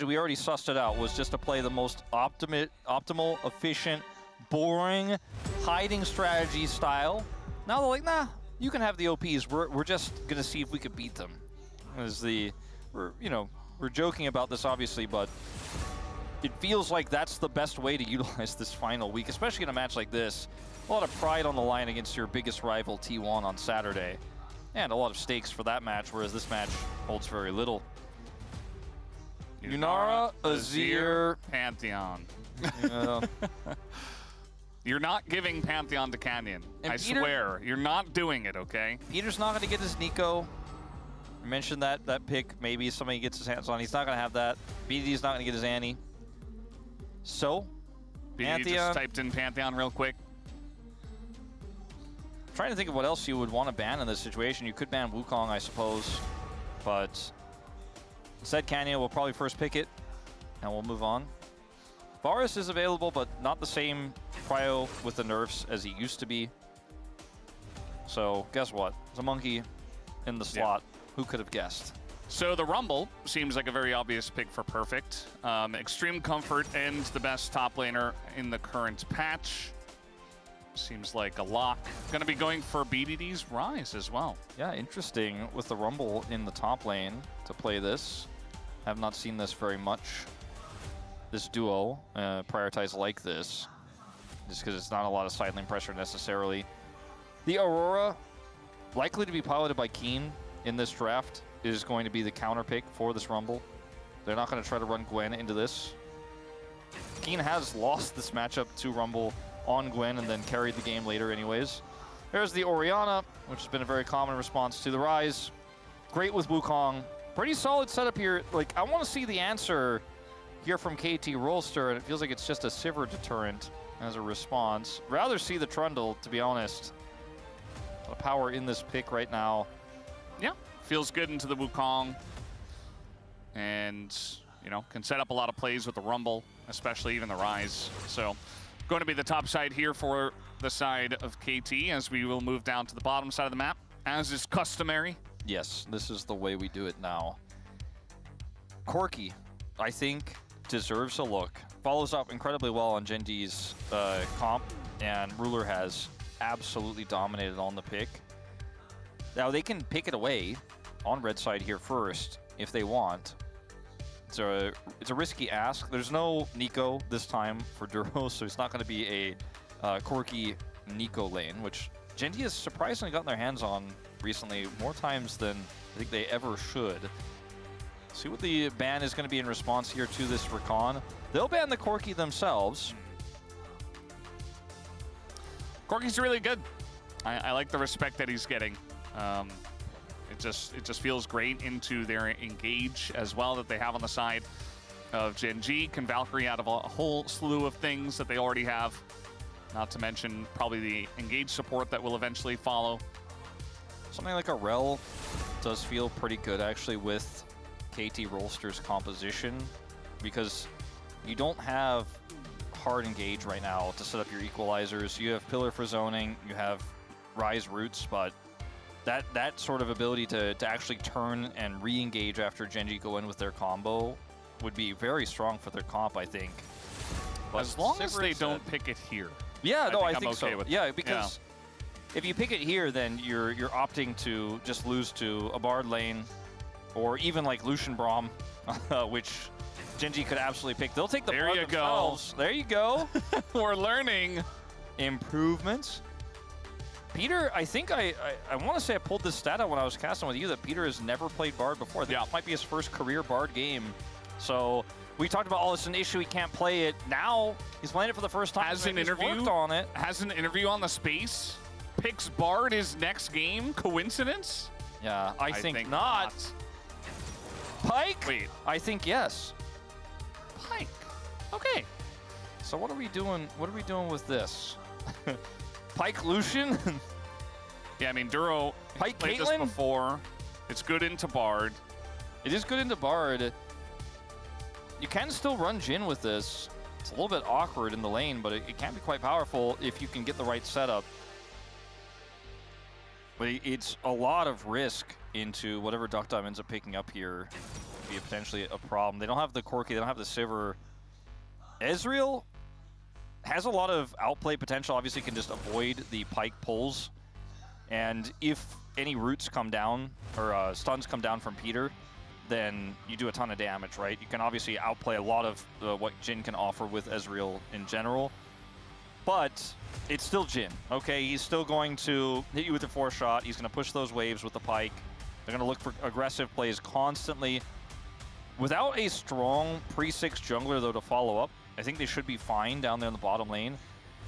we already sussed it out, was just to play the most optimal, efficient, boring, hiding strategy style. Now they're like, nah, you can have the OPs. We're just gonna see if we could beat them. We're joking about this obviously, but it feels like that's the best way to utilize this final week, especially in a match like this. A lot of pride on the line against your biggest rival T1 on Saturday, and a lot of stakes for that match, whereas this match holds very little. Yunara, Azir, Pantheon. Yeah. You're not giving Pantheon to Canyon. And I Peter, swear. You're not doing it, okay? Peter's not going to get his Nico. I mentioned that pick. Maybe somebody gets his hands on. He's not going to have that. BDD's not going to get his Annie. So, BDD Pantheon. just typed in Pantheon real quick. I'm trying to think of what else you would want to ban in this situation. You could ban Wukong, I suppose. But instead, Canyon will probably first pick it. And we'll move on. Varus is available, but not the same prio with the nerfs as he used to be. So, guess what? There's a monkey in the slot. Yeah. Who could have guessed? So the Rumble seems like a very obvious pick for Perfect. Extreme Comfort and the best top laner in the current patch. Seems like a lock. Going to be going for BDD's Rise as well. Yeah, interesting with the Rumble in the top lane to play this. Have not seen this very much. This duo prioritized like this, just because it's not a lot of side lane pressure necessarily. The Aurora, likely to be piloted by Keen in this draft, is going to be the counter pick for this Rumble. They're not going to try to run Gwen into this. Keen has lost this matchup to Rumble on Gwen and then carried the game later anyways. There's the Orianna, which has been a very common response to the Rise. Great with Wukong. Pretty solid setup here. Like, I want to see the answer here from KT Rolster, and it feels like it's just a Sivir deterrent as a response. Rather see the Trundle, to be honest. A lot of power in this pick right now. Yeah, feels good into the Wukong. And, you know, can set up a lot of plays with the Rumble, especially even the Rise. So, going to be the top side here for the side of KT as we will move down to the bottom side of the map, as is customary. Yes, this is the way we do it now. Corki, I think, deserves a look. Follows up incredibly well on GENG's comp, and Ruler has absolutely dominated on the pick. Now, they can pick it away on red side here first if they want. It's a risky ask. There's no Nico this time for Duro, so it's not going to be a Corki Nico lane, which GENG has surprisingly gotten their hands on recently more times than I think they ever should. See what the ban is going to be in response here to this Recon. They'll ban the Corki themselves. Corki's really good. I like the respect that he's getting. It just feels great into their engage as well that they have on the side of GENG. Can Valkyrie out of a whole slew of things that they already have. Not to mention probably the engage support that will eventually follow. Something like a Rel does feel pretty good actually with KT Rolster's composition, because you don't have hard engage right now to set up your equalizers. You have Pillar for zoning, you have Rise roots, but that sort of ability to actually turn and re-engage after GENG go in with their combo would be very strong for their comp, I think. But as long as they don't pick it here. Yeah, I think okay so. With yeah, because if you pick it here, then you're opting to just lose to a Bard lane, or even like Lucian Braum, which GENG could absolutely pick. They'll take the Bard themselves. There you go. We're learning. Improvements. Peter, I think I want to say I pulled this stat out when I was casting with you that Peter has never played Bard before. I think this might be his first career Bard game. So we talked about, oh, it's an issue, he can't play it. Now he's playing it for the first time. Has an interview on it. Has an interview on the space. Picks Bard his next game. Coincidence? Yeah, I think not. Pyke? Wait. I think yes. Pyke. Okay. So what are we doing? What are we doing with this? Pyke Lucian? Yeah, I mean, Duro Pyke played Caitlyn? this before. It's good into Bard. It is good into Bard. You can still run Jhin with this. It's a little bit awkward in the lane, but it can be quite powerful if you can get the right setup. But it's a lot of risk into whatever Duck Dime ends up picking up here. be potentially a problem. They don't have the Corki, they don't have the Sivir. Ezreal has a lot of outplay potential. Obviously, can just avoid the Pyke pulls. And if any roots come down, or stuns come down from Peter, then you do a ton of damage, right? You can obviously outplay a lot of what Jin can offer with Ezreal in general. But it's still Jin, okay? He's still going to hit you with the 4-shot. He's going to push those waves with the Pyke. They're going to look for aggressive plays constantly. Without a strong pre-6 jungler, though, to follow up, I think they should be fine down there in the bottom lane.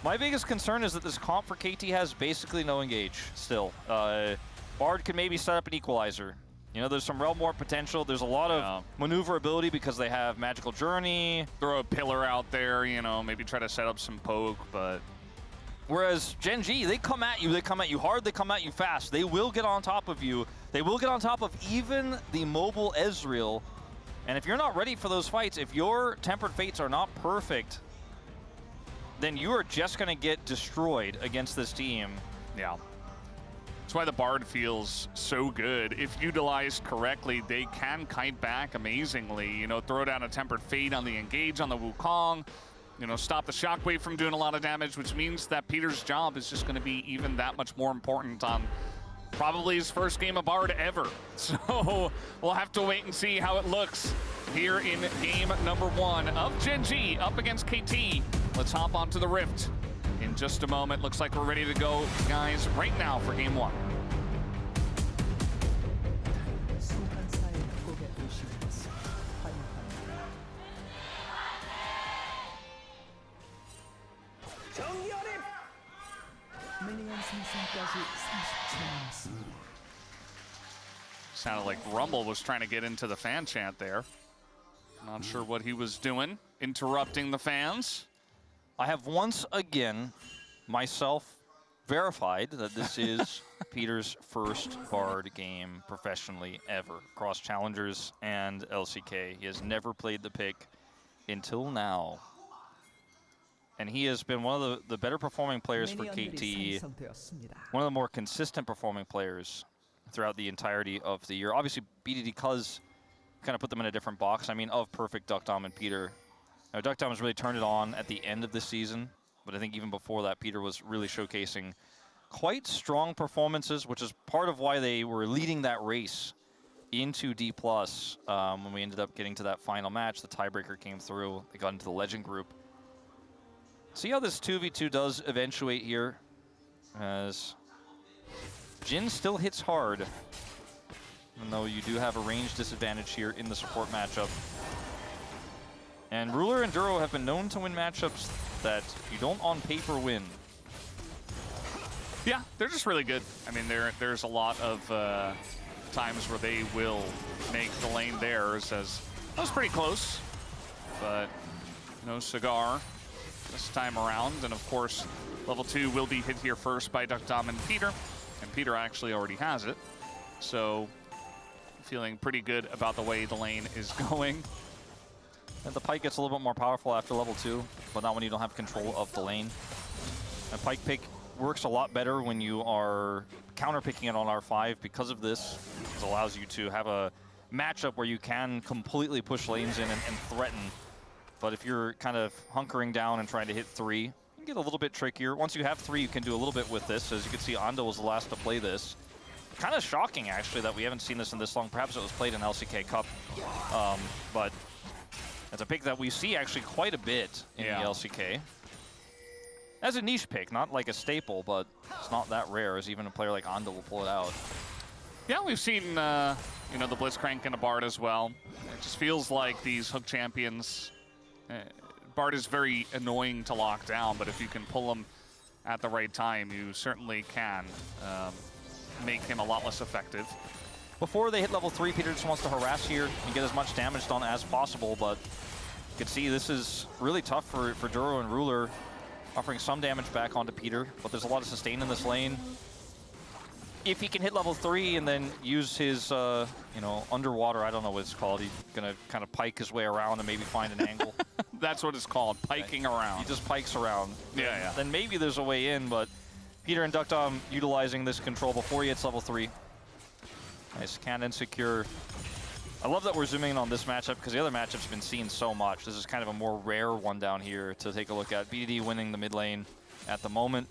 My biggest concern is that this comp for KT has basically no engage still. Bard can maybe set up an equalizer. You know, there's some Realm Warp potential. There's a lot of maneuverability because they have Magical Journey. Throw a pillar out there, you know, maybe try to set up some poke, but... Whereas GENG, they come at you hard, they come at you fast. They will get on top of you. They will get on top of even the mobile Ezreal. And if you're not ready for those fights, if your Tempered Fates are not perfect, then you are just going to get destroyed against this team. Yeah. That's why the Bard feels so good. If utilized correctly, they can kite back amazingly. You know, throw down a Tempered Fate on the engage on the Wukong. You know, stop the Shockwave from doing a lot of damage, which means that Peter's job is just going to be even that much more important on probably his first game of Bard ever. So we'll have to wait and see how it looks here in game number 1 of GENG up against KT. Let's hop onto the Rift in just a moment. Looks like we're ready to go, guys, right now for game 1. Sounded like Rumble was trying to get into the fan chant there. Not sure what he was doing, interrupting the fans. I have once again, myself, verified that this is Peter's first Bard game professionally ever, across Challengers and LCK. He has never played the pick until now. And he has been one of the better performing players for KT, one of the more consistent performing players throughout the entirety of the year. Obviously, BDD Cuz kind of put them in a different box. I mean, of perfect Duckdom and Peter. Now, Duckdom has really turned it on at the end of the season, but I think even before that, Peter was really showcasing quite strong performances, which is part of why they were leading that race into D+. When we ended up getting to that final match, the tiebreaker came through. They got into the Legend group. See how this 2v2 does eventuate here, as Jin still hits hard, even though you do have a range disadvantage here in the support matchup. And Ruler and Duro have been known to win matchups that you don't on paper win. Yeah, they're just really good. I mean, there's a lot of times where they will make the lane theirs, as that was pretty close, but no cigar this time around. And of course, level 2 will be hit here first by Duckdom and Peter Peter actually already has it. So feeling pretty good about the way the lane is going. And the Pyke gets a little bit more powerful after level 2, but not when you don't have control of the lane. And Pyke pick works a lot better when you are counter picking it on R5 because of this. It allows you to have a matchup where you can completely push lanes in and threaten. But if you're kind of hunkering down and trying to hit 3, you can get a little bit trickier. Once you have 3, you can do a little bit with this. As you can see, Ando was the last to play this. Kind of shocking, actually, that we haven't seen this in this long. Perhaps it was played in LCK Cup, but it's a pick that we see actually quite a bit in the LCK. As a niche pick, not like a staple, but it's not that rare, as even a player like Ando will pull it out. Yeah, we've seen, you know, the Blitzcrank and a Bard as well. It just feels like these hook champions, Bard is very annoying to lock down, but if you can pull him at the right time, you certainly can make him a lot less effective. Before they hit level 3, Peter just wants to harass here and get as much damage done as possible, but you can see this is really tough for Duro and Ruler, offering some damage back onto Peter, but there's a lot of sustain in this lane. If he can hit level 3 and then use his, you know, underwater, I don't know what it's called, he's gonna kind of pike his way around and maybe find an angle. That's what it's called, piking around. He just pikes around. Yeah. Then maybe there's a way in, but Peter and Duckdom utilizing this control before he hits level 3. Nice cannon secure. I love that we're zooming in on this matchup because the other matchup's been seen so much. This is kind of a more rare one down here to take a look at. BDD winning the mid lane at the moment.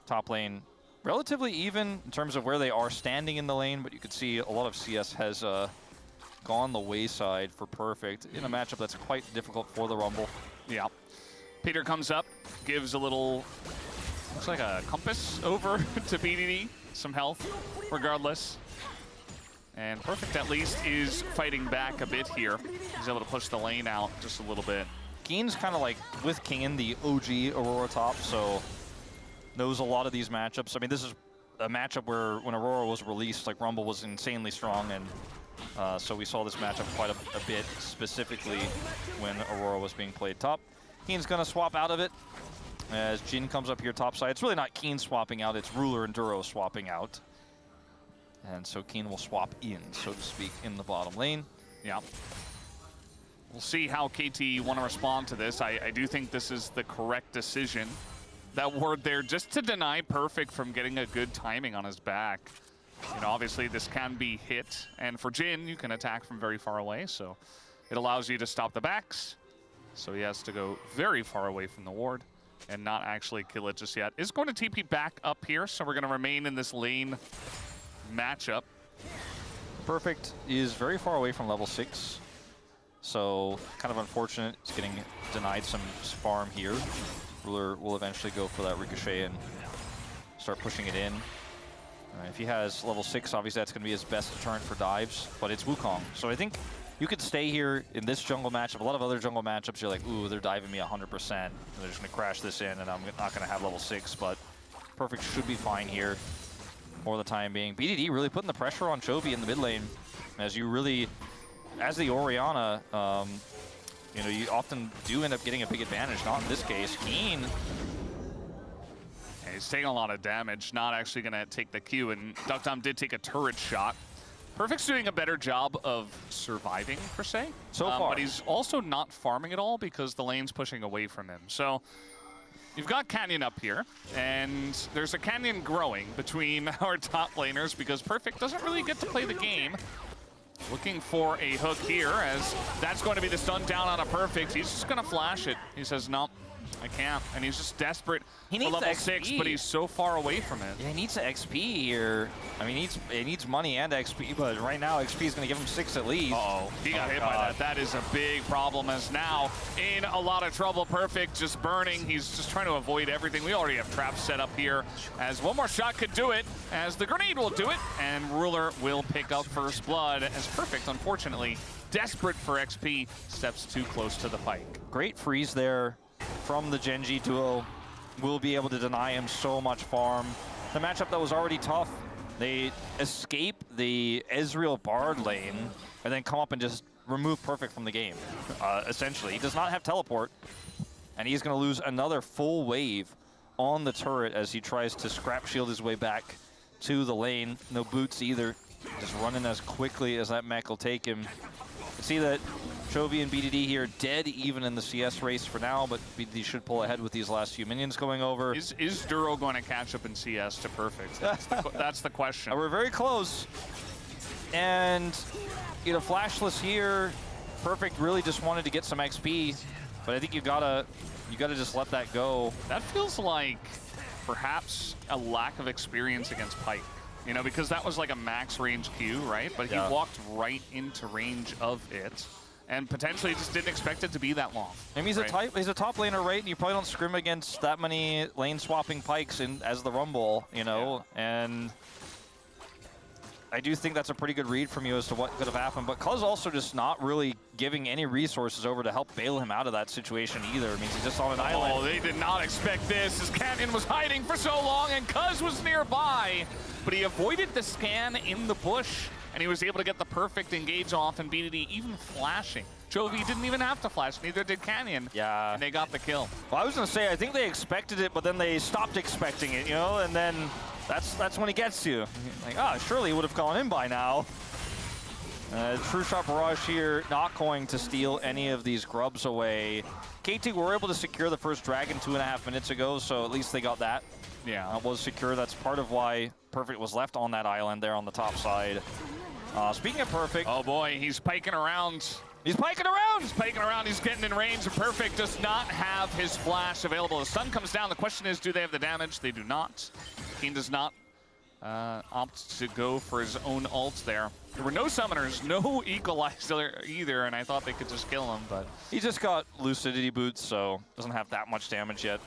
Top lane relatively even in terms of where they are standing in the lane, but you can see a lot of CS has gone the wayside for Perfect in a matchup that's quite difficult for the Rumble. Yeah. Peter comes up, gives a little, looks like a compass over to BDD. Some health, regardless. And Perfect, at least, is fighting back a bit here. He's able to push the lane out just a little bit. Keen's kind of like, with Keen, the OG Aurora top, so knows a lot of these matchups. I mean, this is a matchup where when Aurora was released, like Rumble was insanely strong, and so we saw this matchup quite a bit, specifically when Aurora was being played top. Keen's gonna swap out of it as Jin comes up here top side. It's really not Keen swapping out, it's Ruler and Duro swapping out. And so Keen will swap in, so to speak, in the bottom lane. Yeah. We'll see how KT want to respond to this. I do think this is the correct decision. That ward there just to deny Perfect from getting a good timing on his back. You know, obviously this can be hit, and for Jin, you can attack from very far away, so it allows you to stop the backs. So he has to go very far away from the ward and not actually kill it just yet. Is going to TP back up here, so we're going to remain in this lane matchup. Perfect is very far away from level 6, so kind of unfortunate. It's getting denied some farm here. Ruler will eventually go for that ricochet and start pushing it in. If he has level 6, obviously that's going to be his best deterrent for dives, but it's Wukong. So I think you could stay here in this jungle matchup. A lot of other jungle matchups, you're like, ooh, they're diving me 100%. And they're just going to crash this in, and I'm not going to have level 6, but Perfect should be fine here for the time being. BDD really putting the pressure on Chovy in the mid lane, as you really, as the Orianna, you know, you often do end up getting a big advantage. Not in this case. Keen. Yeah, he's taking a lot of damage, not actually going to take the Q, and Duckdom did take a turret shot. Perfect's doing a better job of surviving, per se. So far. But he's also not farming at all because the lane's pushing away from him. So you've got Canyon up here, and there's a Canyon growing between our top laners because Perfect doesn't really get to play the game. Looking for a hook here, as that's going to be the stun down on a Perfect. He's just going to flash it. He says, no, I can't. And he's just desperate for level 6, but he's so far away from it. Yeah, he needs the XP here. I mean, he needs money and XP, but right now XP is going to give him 6 at least. Uh-oh, he got hit by that. That is a big problem, as now in a lot of trouble. Perfect just burning. He's just trying to avoid everything. We already have traps set up here, as one more shot could do it, as the grenade will do it, and Ruler will pick up first blood, as Perfect, unfortunately, desperate for XP, steps too close to the pike. Great freeze there from the GENG duo. Will be able to deny him so much farm. The matchup that was already tough, they escape the Ezreal Bard lane and then come up and just remove Perfect from the game, essentially. He does not have teleport, and he's going to lose another full wave on the turret as he tries to scrap shield his way back to the lane. No boots either, just running as quickly as that mech will take him. You can see that Chovy and BDD here dead even in the CS race for now, but BDD should pull ahead with these last few minions going over. Is Duro going to catch up in CS to Perfect? That's the question. We're very close. And, you know, flashless here. Perfect really just wanted to get some XP, but I think you gotta just let that go. That feels like perhaps a lack of experience against Pike. You know, because that was like a max range Q, right? But he walked right into range of it, and potentially just didn't expect it to be that long. I mean, he's a top laner, right? And you probably don't scrim against that many lane swapping Pikes as the Rumble, you know? Yeah. And I do think that's a pretty good read from you as to what could have happened. But Cuz also just not really giving any resources over to help bail him out of that situation either. It means he's just on an island. Oh, they did not expect this, as Canyon was hiding for so long and Cuz was nearby. But he avoided the scan in the bush, and he was able to get the perfect engage off, and BDD even flashing. Chovy didn't even have to flash, neither did Canyon. Yeah. And they got the kill. Well, I was going to say, I think they expected it, but then they stopped expecting it, you know? And then that's when he gets you. Like, surely he would have gone in by now. True Shot Barrage here, not going to steal any of these grubs away. KT were able to secure the first dragon 2.5 minutes ago, so at least they got that. Yeah. Was secure. That's part of why Perfect was left on that island there on the top side. Speaking of Perfect. Oh boy, he's piking around. He's piking around! He's piking around, he's getting in range, and Perfect does not have his flash available. The stun comes down, the question is, do they have the damage? They do not. Keen does not opt to go for his own ult there. There were no summoners, no equalizer either, and I thought they could just kill him, but... He just got lucidity boots, so doesn't have that much damage yet.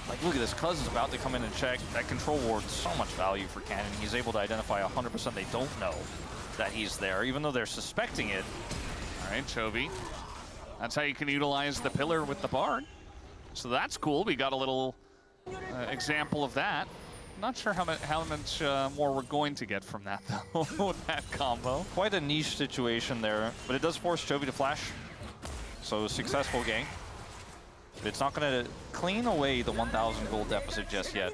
Like, look at this, Cuz is about to come in and check. That control ward, so much value for Cannon. He's able to identify 100% they don't know that he's there, even though they're suspecting it. All right, Chovy. That's how you can utilize the pillar with the Bard. So that's cool. We got a little example of that. Not sure how much more we're going to get from that, though, that combo. Quite a niche situation there, but it does force Chovy to flash. So successful gank. But it's not going to clean away the 1,000 gold deficit just yet.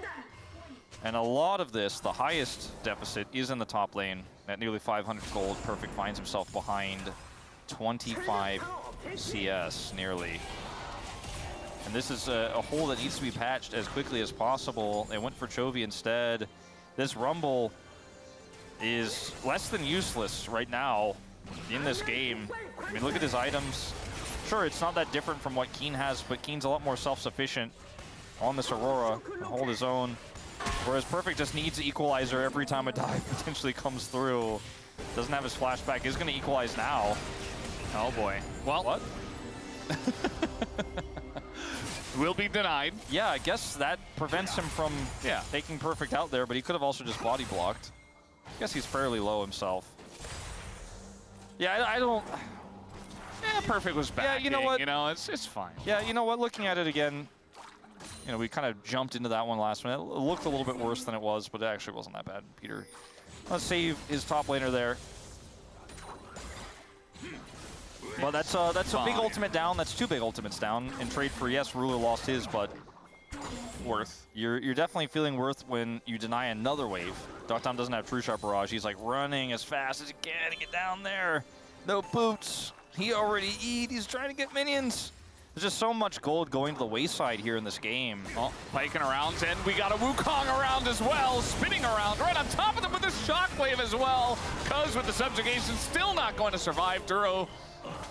And a lot of this, the highest deficit, is in the top lane. At nearly 500 gold, Perfect finds himself behind 25 CS, nearly. And this is a hole that needs to be patched as quickly as possible. They went for Chovy instead. This Rumble is less than useless right now in this game. I mean, look at his items. Sure, it's not that different from what Keen has, but Keen's a lot more self-sufficient on this Aurora to hold his own. Whereas Perfect just needs Equalizer every time a dive potentially comes through. Doesn't have his flashback, is gonna equalize now. Oh boy. Well, what? Will be denied. Yeah, I guess that prevents him from taking Perfect out there, but he could have also just body blocked. I guess he's fairly low himself. Yeah, I don't... Yeah, Perfect was back. Yeah, you know what? You know, it's fine. Yeah, you know what? Looking at it again, you know, we kind of jumped into that one last minute. It looked a little bit worse than it was, but it actually wasn't that bad. Peter, let's save his top laner there. Well, that's a big ultimate down. That's 2 big ultimates down. In trade for, yes, Ruler lost his, but worth. You're definitely feeling worth when you deny another wave. Dottom doesn't have True Shot Barrage. He's like running as fast as he can to get down there. No boots. He already eat. He's trying to get minions. There's just so much gold going to the wayside here in this game. Oh, piking around, and we got a Wukong around as well, spinning around right on top of them with a shockwave as well. Cuz with the subjugation still not going to survive. Duro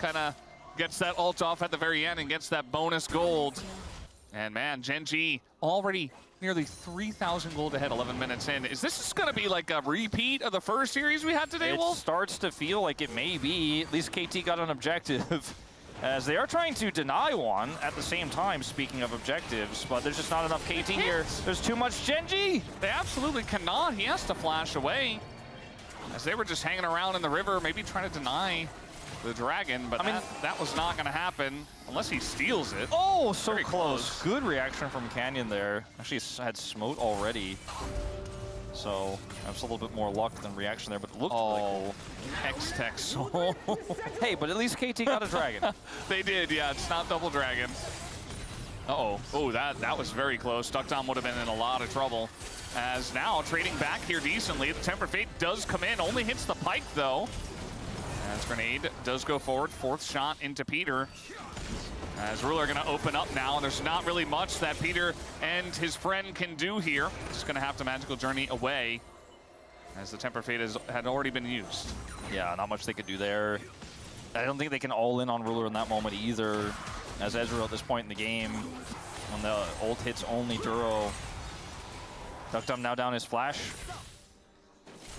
kind of gets that ult off at the very end and gets that bonus gold. And man, GENG already nearly 3,000 gold ahead 11 minutes in. Is this just going to be like a repeat of the first series we had today, Wolf? It starts to feel like it may be. At least KT got an objective. As they are trying to deny one at the same time, speaking of objectives, but there's just not enough KT here. There's too much GENG. They absolutely cannot. He has to flash away. As they were just hanging around in the river, maybe trying to deny the dragon, but that was not going to happen unless he steals it. Oh, so close. Good reaction from Canyon there. Actually had smote already. So that's a little bit more luck than reaction there, but it looked like X-Tech. Hey, but at least KT got a dragon. They did, yeah. It's not double dragon. Uh-oh. Oh, that was very close. Duckdown would have been in a lot of trouble. As now, trading back here decently. The Tempered Fate does come in. Only hits the pike, though. As Grenade does go forward. 4th shot into Peter. As Ruler going to open up now, and there's not really much that Peter and his friend can do here. Just going to have to Magical Journey away, as the Temper Fate had already been used. Yeah, not much they could do there. I don't think they can all in on Ruler in that moment either, as Ezreal at this point in the game, when the ult hits only Duro. Duckdom now down his flash.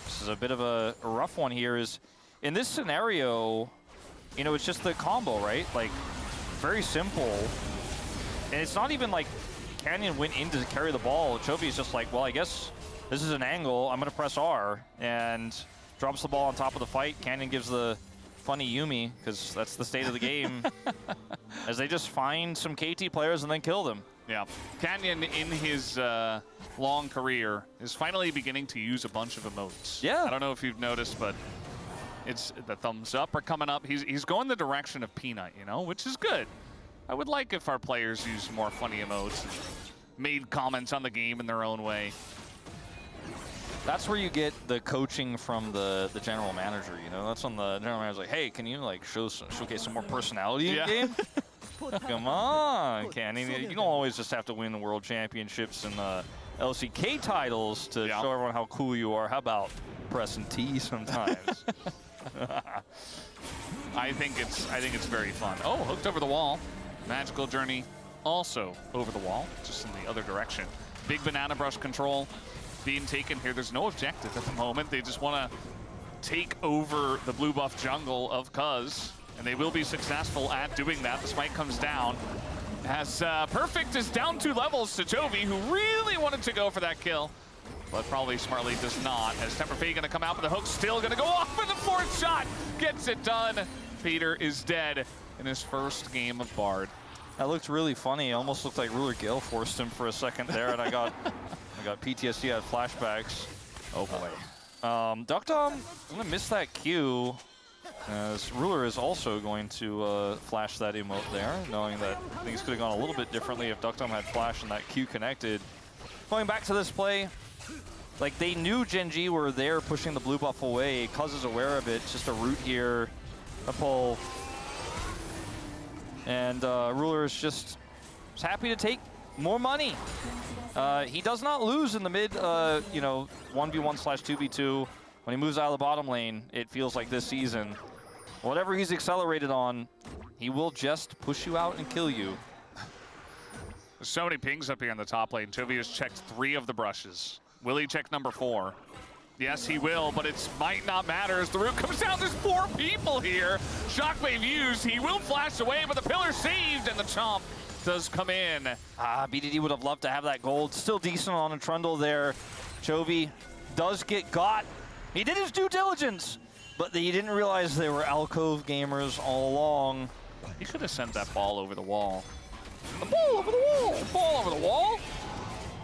This is a bit of a rough one here. Is in this scenario, you know, it's just the combo, right? Like, very simple. And it's not even like Canyon went in to carry the ball. Chovy is just like, well, I guess this is an angle. I'm going to press R, and drops the ball on top of the fight. Canyon gives the funny Yumi, because that's the state of the game, as they just find some KT players and then kill them. Yeah. Canyon, in his long career, is finally beginning to use a bunch of emotes. Yeah. I don't know if you've noticed, but it's the thumbs up are coming up. He's going the direction of Peanut, you know, which is good. I would like if our players used more funny emotes and made comments on the game in their own way. That's where you get the coaching from the general manager, you know? That's when the general manager's like, hey, can you like showcase some more personality in the game? Come on, Canyon. You don't always just have to win the world championships and LCK titles to show everyone how cool you are. How about pressing T sometimes. I think it's very fun. Oh, hooked over the wall. Magical Journey also over the wall, just in the other direction. Big banana brush control being taken here. There's no objective at the moment. They just want to take over the blue buff jungle of Cuz, and they will be successful at doing that. The spike comes down. As Perfect is down 2 levels to Chovy, who really wanted to go for that kill, but probably smartly does not. As Temper Fate gonna come out, but the hook's still gonna go off for the 4th shot. Gets it done. Peter is dead in his first game of Bard. That looked really funny. It almost looked like Ruler Gale forced him for a second there, and I got PTSD, I had flashbacks. Oh boy. Duck Dom, I'm gonna miss that Q. As Ruler is also going to flash that emote there, knowing that things could have gone a little bit differently if Duck Dom had flash and that Q connected. Going back to this play, like they knew GENG were there pushing the blue buff away. Cuz is aware of it. It's just a root here, a pull. And Ruler is just happy to take more money. He does not lose in the mid, 1v1/2v2. When he moves out of the bottom lane, it feels like this season. Whatever he's accelerated on, he will just push you out and kill you. There's so many pings up here in the top lane. Chovy has checked 3 of the brushes. Will he check number 4? Yes, he will, but it might not matter as the root comes down. There's 4 people here. Shockwave used. He will flash away, but the pillar saved, and the chomp does come in. BDD would have loved to have that gold. Still decent on a Trundle there. Chovy does get got. He did his due diligence, but he didn't realize they were alcove gamers all along. He could have sent that ball over the wall. The ball over the wall! Ball over the wall!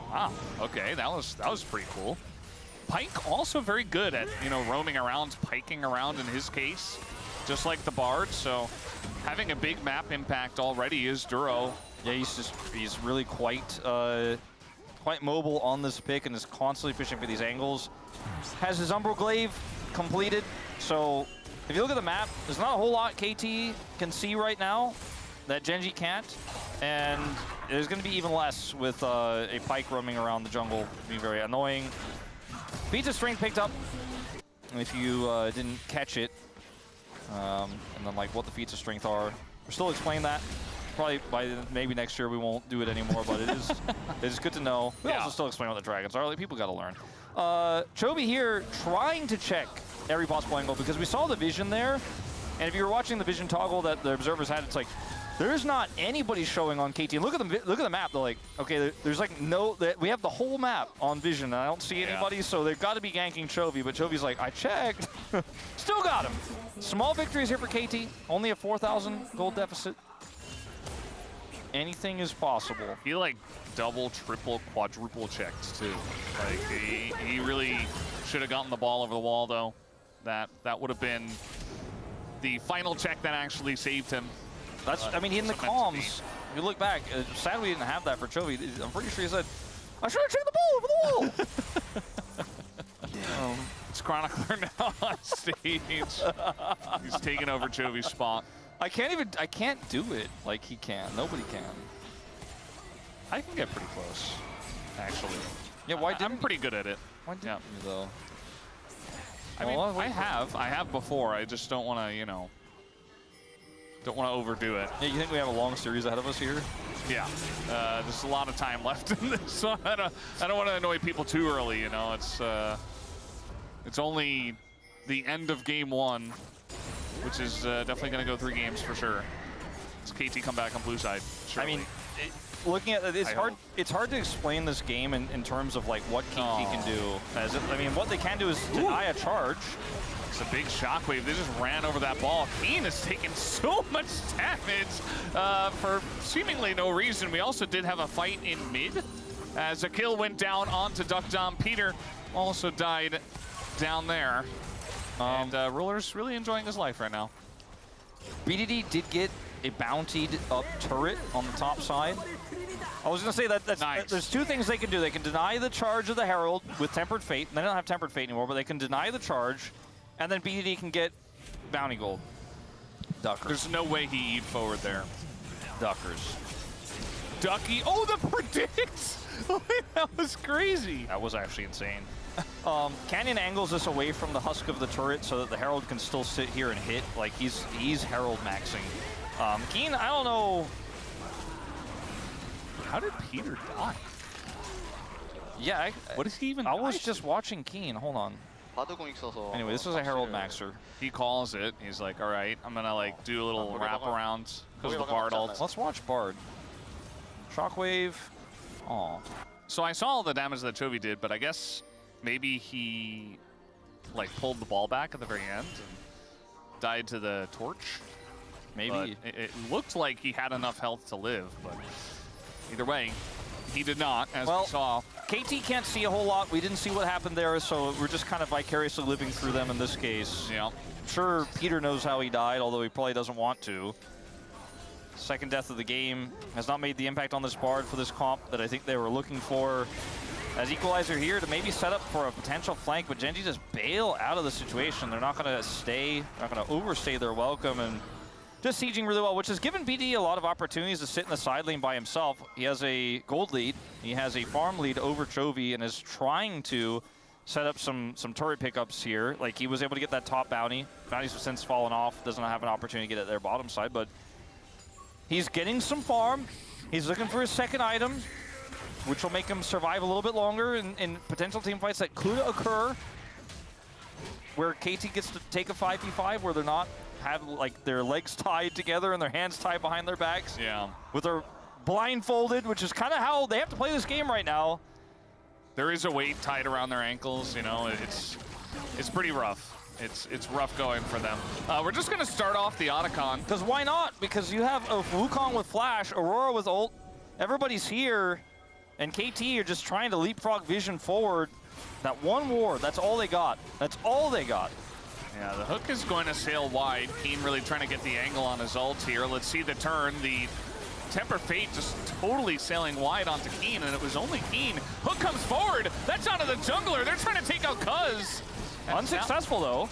Wow, okay, that was pretty cool. Pyke also very good at, roaming around, piking around in his case, just like the Bard, so having a big map impact already is Duro. Yeah, he's really quite mobile on this pick and is constantly fishing for these angles. Has his Umbral Glaive completed, so if you look at the map, there's not a whole lot KT can see right now that GENG can't, and there's going to be even less with a Pyke roaming around the jungle. It'll be very annoying. Feats of Strength picked up, if you didn't catch it, and then like what the Feats of Strength are. We're still explaining that. Probably by maybe next year we won't do it anymore, but it is good to know. We also still explain what the dragons are. Like, people got to learn. Chovy here trying to check every possible angle because we saw the vision there, and if you were watching the vision toggle that the observers had, it's like there's not anybody showing on KT. And look at the map. They're like, okay, there's like we have the whole map on vision, and I don't see anybody, so they've got to be ganking Chovy. But Chovy's like, I checked, still got him. Small victories here for KT. Only a 4,000 gold deficit. Anything is possible. He like double, triple, quadruple checked too. Like he really should have gotten the ball over the wall though. That would have been the final check that actually saved him. That's I mean, in the comms, if you look back, sadly we didn't have that for Chovy. I'm pretty sure he said, I should have checked the ball over the wall. It's Chronicler now on stage. He's taking over Chovy's spot. I can't do it like he can. Nobody can. I can get pretty close, actually. Yeah, why I'm pretty good at it. Why didn't you though? I mean, I have before. I just don't want to, don't want to overdo it. Yeah, you think we have a long series ahead of us here? Yeah, there's a lot of time left in this, so I don't want to annoy people too early. It's only the end of game 1. Which is definitely going to go 3 games for sure. Does KT come back on blue side? Surely. I mean, looking at it, it's hard to explain this game in terms of like what KT can do. What they can do is deny a charge. It's a big shockwave. They just ran over that ball. Keen has taken so much damage for seemingly no reason. We also did have a fight in mid as a kill went down onto Duck Dom. Peter also died down there. And Ruler's really enjoying his life right now. BDD did get a bountied up turret on the top side. I was going to say that's nice. There's 2 things they can do. They can deny the charge of the Herald with Tempered Fate. They don't have Tempered Fate anymore, but they can deny the charge, and then BDD can get bounty gold. Duckers. There's no way he eat forward there. Duckers. Ducky. Oh, the predicts! That was crazy. That was actually insane. Canyon angles this away from the husk of the turret so that the Herald can still sit here and hit. Like, he's Herald maxing. Keen, I don't know. How did Peter die? Yeah, what is he even? I was just watching Keen. Hold on. Anyway, this is a Herald maxer. He calls it. He's like, all right, I'm gonna like do a little wraparound because of the Bard ult. Let's watch Bard. Shockwave. Aw. So I saw all the damage that Chovy did, but I guess maybe he like pulled the ball back at the very end and died to the torch. Maybe. But it looked like he had enough health to live, but either way, he did not, as we saw. KT can't see a whole lot. We didn't see what happened there, so we're just kind of vicariously living through them in this case. Yeah. I'm sure Peter knows how he died, although he probably doesn't want to. Second death of the game has not made the impact on this Bard for this comp that I think they were looking for. As Equalizer here to maybe set up for a potential flank, but GENG just bail out of the situation. They're not going to stay, not going to overstay their welcome, and just sieging really well, which has given BD a lot of opportunities to sit in the side lane by himself. He has a gold lead, he has a farm lead over Chovy, and is trying to set up some turret pickups here. Like, he was able to get that top bounty. Bounties have since fallen off, doesn't have an opportunity to get at their bottom side, but he's getting some farm. He's looking for his second item, which will make him survive a little bit longer in potential team fights that could occur, where KT gets to take a 5v5 where they're not have like their legs tied together and their hands tied behind their backs. Yeah. With their blindfolded, which is kind of how they have to play this game right now. There is a weight tied around their ankles, you know, it's pretty rough. It's rough going for them. We're just gonna start off the Otacon. Because why not? Because you have a Wukong with flash, Aurora with ult, everybody's here, and KT are just trying to leapfrog Vision forward. That one ward, that's all they got. That's all they got. Yeah, the hook is going to sail wide. Keen really trying to get the angle on his ult here. Let's see the turn. The Temper Fate just totally sailing wide onto Keen, and it was only Keen. Hook comes forward. That's onto the jungler. They're trying to take out Cuz. Unsuccessful, though.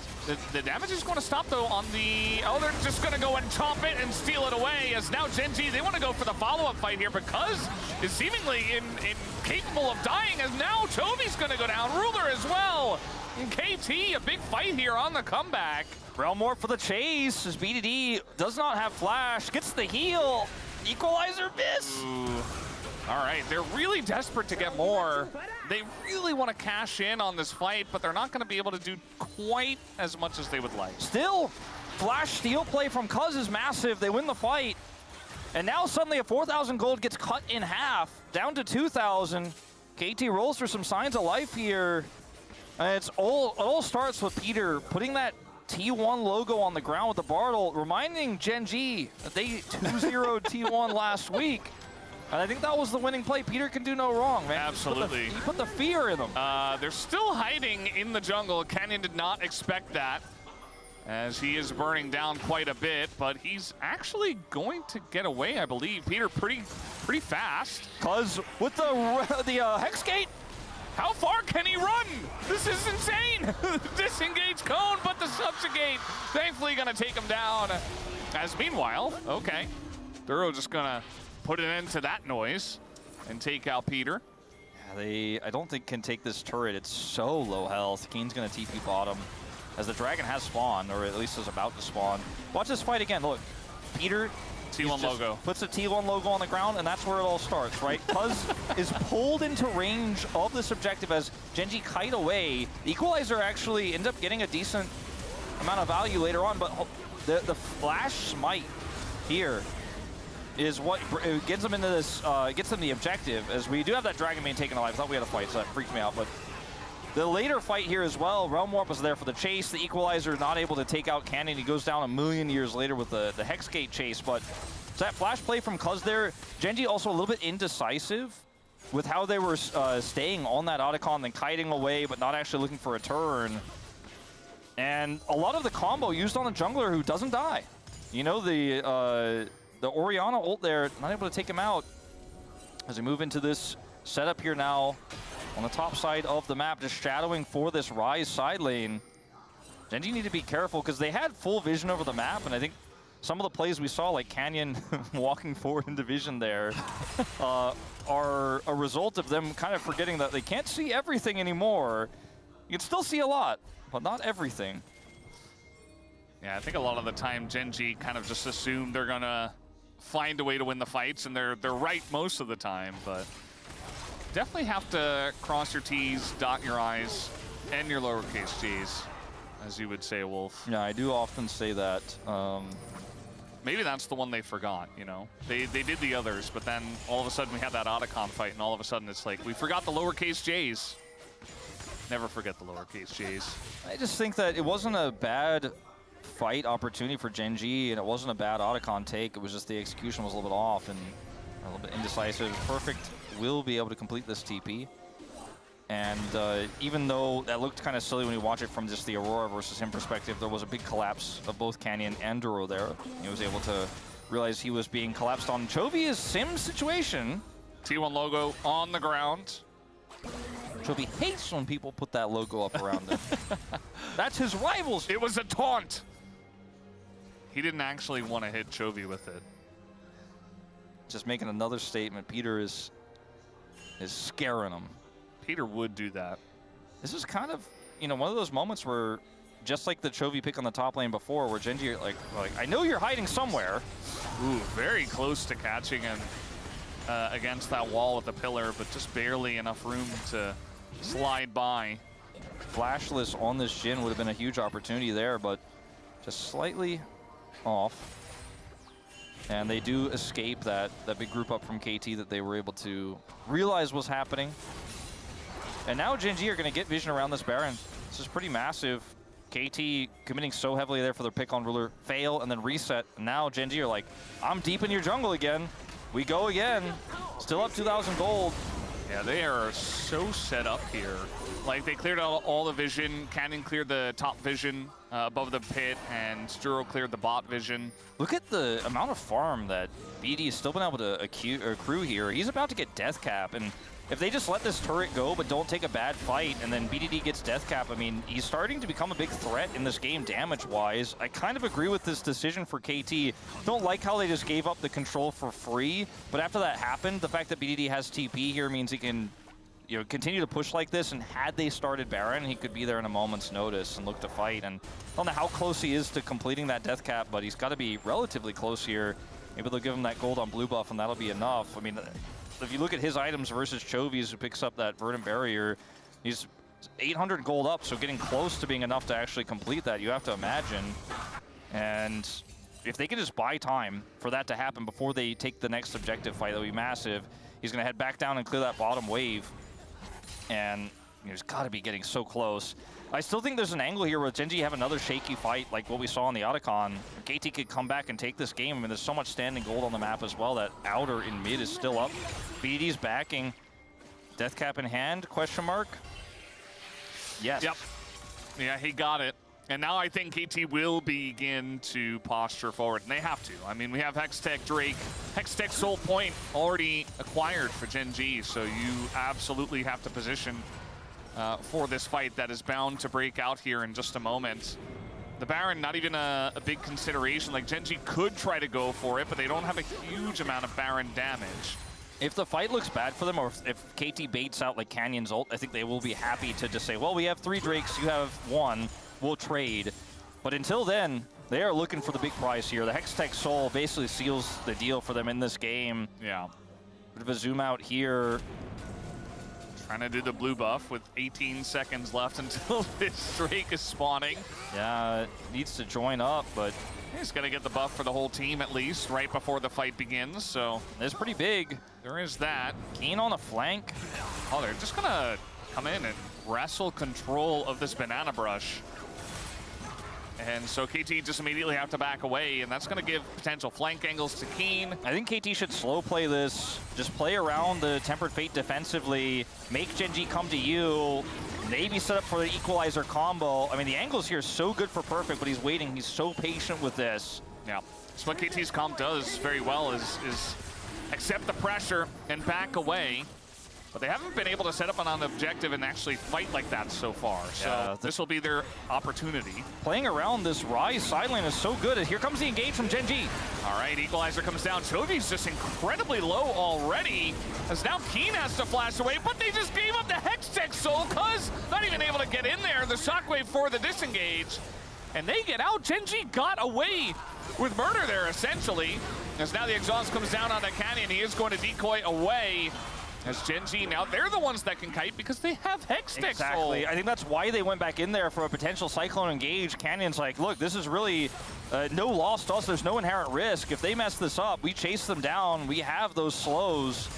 The damage is going to stop, though, on the... Oh, they're just going to go and chomp it and steal it away, as now GENG, they want to go for the follow-up fight here, because is seemingly incapable of dying, as now Chovy's going to go down. Ruler as well. And KT, a big fight here on the comeback. Realm Warp for the chase, as BDD does not have flash, gets the heal. Equalizer miss. Ooh. All right, they're really desperate to get more. They really want to cash in on this fight, but they're not going to be able to do quite as much as they would like. Still, flash steal play from Cuz is massive. They win the fight. And now suddenly a 4,000 gold gets cut in half, down to 2,000. KT rolls for some signs of life here. And it all starts with Peter putting that T1 logo on the ground with the Bartle, reminding GENG that they 2-0'd T1 last week. And I think that was the winning play. Peter can do no wrong, man. Absolutely. He put the fear in them. They're still hiding in the jungle. Canyon did not expect that, as he is burning down quite a bit, but he's actually going to get away, I believe. Peter pretty fast. Cuz with the Hex Gate. How far can he run? This is insane. Disengage cone, but the subjugate thankfully gonna take him down. As meanwhile, okay, Duro just gonna put an end to that noise and take out Peter. Yeah, I don't think can take this turret. It's so low health. Keen's gonna TP bottom, as the dragon has spawned, or at least is about to spawn. Watch this fight again. Look, Peter. T1 logo. Puts a T1 logo on the ground, and that's where it all starts, right? Cuz is pulled into range of this objective as GENG kite away. The Equalizer actually ends up getting a decent amount of value later on, but the flash smite here is what gets them into this, gets them the objective, as we do have that Dragon Main taken alive. I thought we had a fight, so that freaked me out, but the later fight here as well, Realm Warp was there for the chase. The Equalizer not able to take out Canyon. He goes down a million years later with the Hex Gate chase, but so that flash play from Cuz there. GENG also a little bit indecisive with how they were staying on that Otacon, then kiting away, but not actually looking for a turn. And a lot of the combo used on the jungler who doesn't die. You know, the Orianna ult there, not able to take him out. As we move into this setup here now, on the top side of the map, just shadowing for this Ryze side lane. GENG need to be careful because they had full vision over the map, and I think some of the plays we saw, like Canyon walking forward in division there, are a result of them kind of forgetting that they can't see everything anymore. You can still see a lot, but not everything. Yeah, I think a lot of the time GENG kind of just assume they're gonna find a way to win the fights, and they're right most of the time, but definitely have to cross your T's, dot your I's, and your lowercase g's, as you would say, Wolf. Yeah, I do often say that. Maybe that's the one they forgot, you know? They did the others, but then all of a sudden we had that Otacon fight, and all of a sudden it's like, we forgot the lowercase j's. Never forget the lowercase j's. I just think that it wasn't a bad fight opportunity for GENG, and it wasn't a bad Otacon take. It was just the execution was a little bit off and a little bit indecisive. Perfect will be able to complete this TP. And even though that looked kind of silly when you watch it from just the Aurora versus him perspective, there was a big collapse of both Canyon and Duro there. He was able to realize he was being collapsed on Chovy's sim situation. T1 logo on the ground. Chovy hates when people put that logo up around him. That's his rivals. It was a taunt. He didn't actually want to hit Chovy with it. Just making another statement. Peter is scaring him. Peter would do that. This is kind of, you know, one of those moments where, just like the Chovy pick on the top lane before, where GENG like I know you're hiding somewhere. Ooh, very close to catching him against that wall with the pillar, but just barely enough room to slide by. Flashless on this Jhin would have been a huge opportunity there, but just slightly off. And they do escape that big group up from KT that they were able to realize was happening. And now GENG are going to get vision around this Baron. This is pretty massive. KT committing so heavily there for their pick on Ruler. Fail and then reset. And now GENG are like, I'm deep in your jungle again. We go again. Still up 2,000 gold. Yeah, they are so set up here. Like, they cleared out all the vision. Canyon cleared the top vision above the pit, and Duro cleared the bot vision. Look at the amount of farm that BD has still been able to accrue here. He's about to get death cap, and if they just let this turret go but don't take a bad fight, and then BDD gets death cap, I mean, he's starting to become a big threat in this game damage-wise. I kind of agree with this decision for KT. Don't like how they just gave up the control for free, but after that happened, the fact that BDD has TP here means he can, you know, continue to push like this, and had they started Baron, he could be there in a moment's notice and look to fight. And I don't know how close he is to completing that death cap, but he's got to be relatively close here. Maybe they'll give him that gold on blue buff, and that'll be enough. I mean, if you look at his items versus Chovy's, who picks up that Verdant Barrier, he's 800 gold up, so getting close to being enough to actually complete that, you have to imagine. And if they can just buy time for that to happen before they take the next objective fight, that'll be massive. He's going to head back down and clear that bottom wave. And he's got to be getting so close. I still think there's an angle here where GENG have another shaky fight like what we saw on the Otacon. KT could come back and take this game. I mean, there's so much standing gold on the map as well. That outer in mid is still up. BD's backing. Death cap in hand, question mark? Yes. Yep. Yeah, he got it. And now I think KT will begin to posture forward, and they have to. I mean, we have Hextech Drake, Hextech Soul Point already acquired for GENG, so you absolutely have to position for this fight that is bound to break out here in just a moment. The Baron, not even a big consideration. Like, GENG could try to go for it, but they don't have a huge amount of Baron damage. If the fight looks bad for them, or if KT baits out like Canyon's ult, I think they will be happy to just say, well, we have 3 Drakes, you have 1, we'll trade. But until then, they are looking for the big prize here. The Hextech Soul basically seals the deal for them in this game. Yeah. Bit of a zoom out here. Trying to do the blue buff with 18 seconds left until this Drake is spawning. Yeah, it needs to join up, but he's going to get the buff for the whole team at least right before the fight begins, so it's pretty big. There is that. Keen on a flank. Oh, they're just going to come in and wrestle control of this banana brush. And so KT just immediately have to back away, and that's going to give potential flank angles to Keen. I think KT should slow play this. Just play around the Tempered Fate defensively. Make GENG come to you. Maybe set up for the equalizer combo. I mean, the angles here are so good for Perfect, but he's waiting. He's so patient with this. Yeah. So what KT's comp does very well is accept the pressure and back away. but they haven't been able to set up on an objective and actually fight like that so far. So this will be their opportunity. Playing around this Rise side lane is so good. Here comes the engage from GENG. All right, Equalizer comes down. Chovi's just incredibly low already, as now Keen has to flash away, but they just gave up the Hextech Soul, cuz not even able to get in there. The Shockwave for the disengage, and they get out. GENG got away with murder there, essentially, as now the exhaust comes down on the Canyon. He is going to decoy away. As GENG, now they're the ones that can kite because they have Hextech Exactly. Soul. I think that's why they went back in there for a potential Cyclone engage. Canyon's like, look, this is really no loss to us. There's no inherent risk. If they mess this up, we chase them down. We have those slows.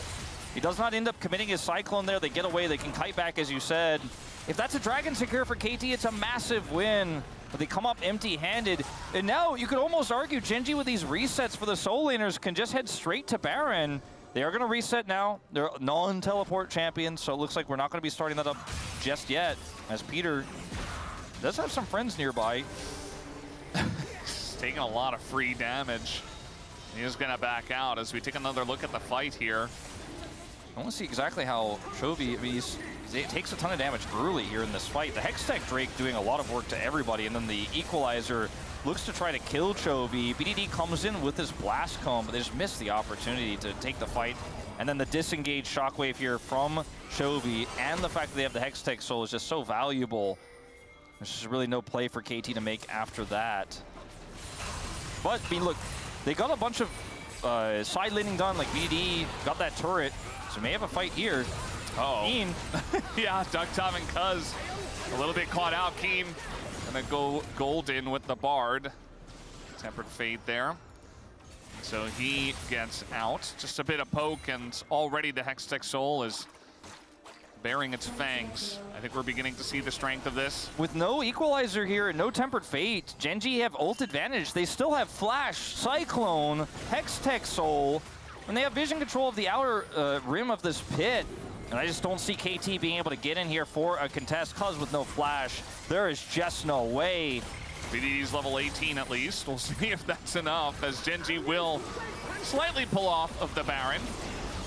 He does not end up committing his Cyclone there. They get away. They can kite back, as you said. If that's a Dragon secure for KT, it's a massive win. But they come up empty-handed. And now you could almost argue GENG with these resets for the Soul Laners can just head straight to Baron. They are going to reset now. They're non-teleport champions, so it looks like we're not going to be starting that up just yet, as Peter does have some friends nearby. He's taking a lot of free damage. He is going to back out as we take another look at the fight here. I want to see exactly how Chovy, I mean, he takes a ton of damage early here in this fight. The Hextech Drake doing a lot of work to everybody, and then the Equalizer looks to try to kill Chovy. BDD comes in with his Blast Cone, but they just miss the opportunity to take the fight. And then the disengaged Shockwave here from Chovy, and the fact that they have the Hextech Soul is just so valuable. There's just really no play for KT to make after that. But, I mean, look, they got a bunch of side laning done, like BDD got that turret, so may have a fight here. Keen. Yeah, Ducktom and Cuz a little bit caught out. Keen gonna go golden with the Bard. Tempered Fate there. So he gets out. Just a bit of poke, and already the Hextech Soul is bearing its fangs. I think we're beginning to see the strength of this. With no Equalizer here and no Tempered Fate, GENG have ult advantage. They still have Flash, Cyclone, Hextech Soul, and they have vision control of the outer rim of this pit. And I just don't see KT being able to get in here for a contest, cuz with no Flash, there is just no way. BDD's level 18 at least. We'll see if that's enough, as GENG will slightly pull off of the Baron.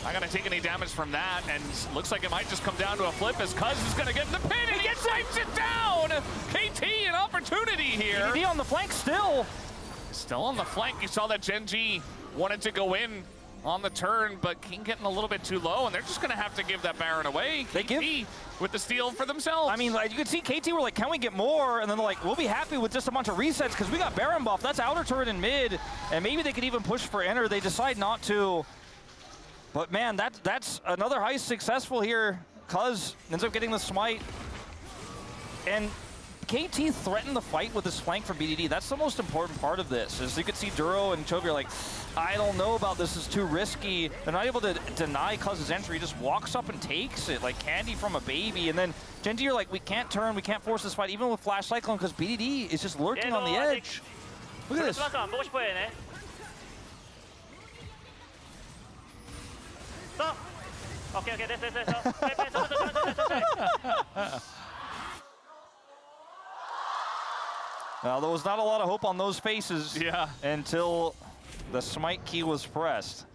Not gonna take any damage from that, and looks like it might just come down to a flip, as Cuz is gonna get in the pin, and he wipes it down! KT, an opportunity here. BDD on the flank still. Still on the flank. You saw that GENG wanted to go in on the turn, but King getting a little bit too low, and they're just gonna have to give that Baron away. They give with the steal for themselves. I mean, like, you could see KT were like, can we get more? And then they're like, we'll be happy with just a bunch of resets because we got Baron buff. That's outer turret in mid, and maybe they could even push for enter. They decide not to. But man, that's another heist successful here. Cuz ends up getting the smite. And KT threatened the fight with his flank from BDD. That's the most important part of this. As you can see, Duro and Chovy are like, I don't know about this, is too risky. They're not able to deny Cuz's entry. He just walks up and takes it like candy from a baby. And then GENG are like, we can't turn, we can't force this fight, even with Flash Cyclone, because BDD is just lurking on the edge. Look at this. Now, there was not a lot of hope on those faces until the smite key was pressed.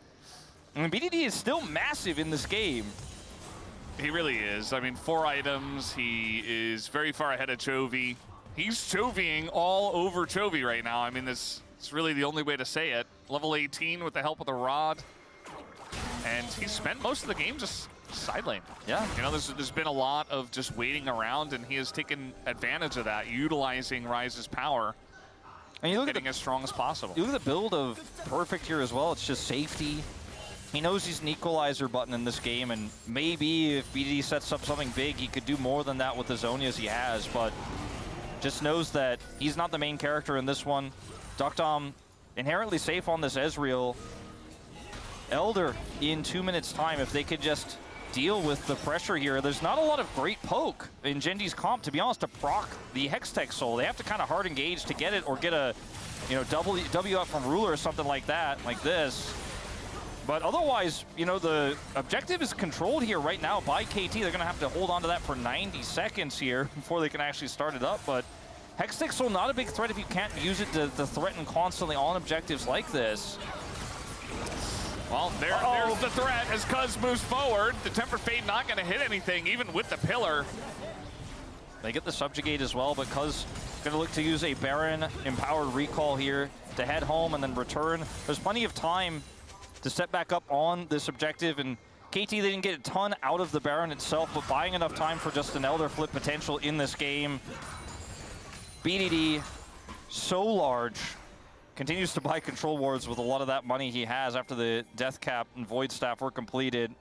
I mean, BDD is still massive in this game. He really is. I mean, 4 items. He is very far ahead of Chovy. He's Chovying all over Chovy right now. I mean, it's really the only way to say it. Level 18 with the help of the Rod. And he spent most of the game just side lane. Yeah. You know, there's been a lot of just waiting around, and he has taken advantage of that, utilizing Ryze's power, and you look getting as strong as possible. You look at the build of Perfect here as well. It's just safety. He knows he's an equalizer button in this game, and maybe if BDD sets up something big, he could do more than that with the Zhonya's he has, but just knows that he's not the main character in this one. Ducktom inherently safe on this Ezreal. Elder in 2 minutes time, if they could just deal with the pressure here. There's not a lot of great poke in GENG's comp, to be honest, to proc the Hextech Soul. They have to kind of hard engage to get it, or get a, you know, W up from Ruler or something like that, like this. But otherwise, you know, the objective is controlled here right now by KT. They're going to have to hold on to that for 90 seconds here before they can actually start it up. But Hextech Soul, not a big threat if you can't use it to threaten constantly on objectives like this. Well, there's the threat as Cuz moves forward. The Temper Fade not going to hit anything, even with the pillar. They get the subjugate as well, but Cuz going to look to use a Baron empowered recall here to head home and then return. There's plenty of time to step back up on this objective, and KT, they didn't get a ton out of the Baron itself, but buying enough time for just an Elder flip potential in this game. BDD, so large, continues to buy control wards with a lot of that money he has after the Death Cap and Void Staff were completed,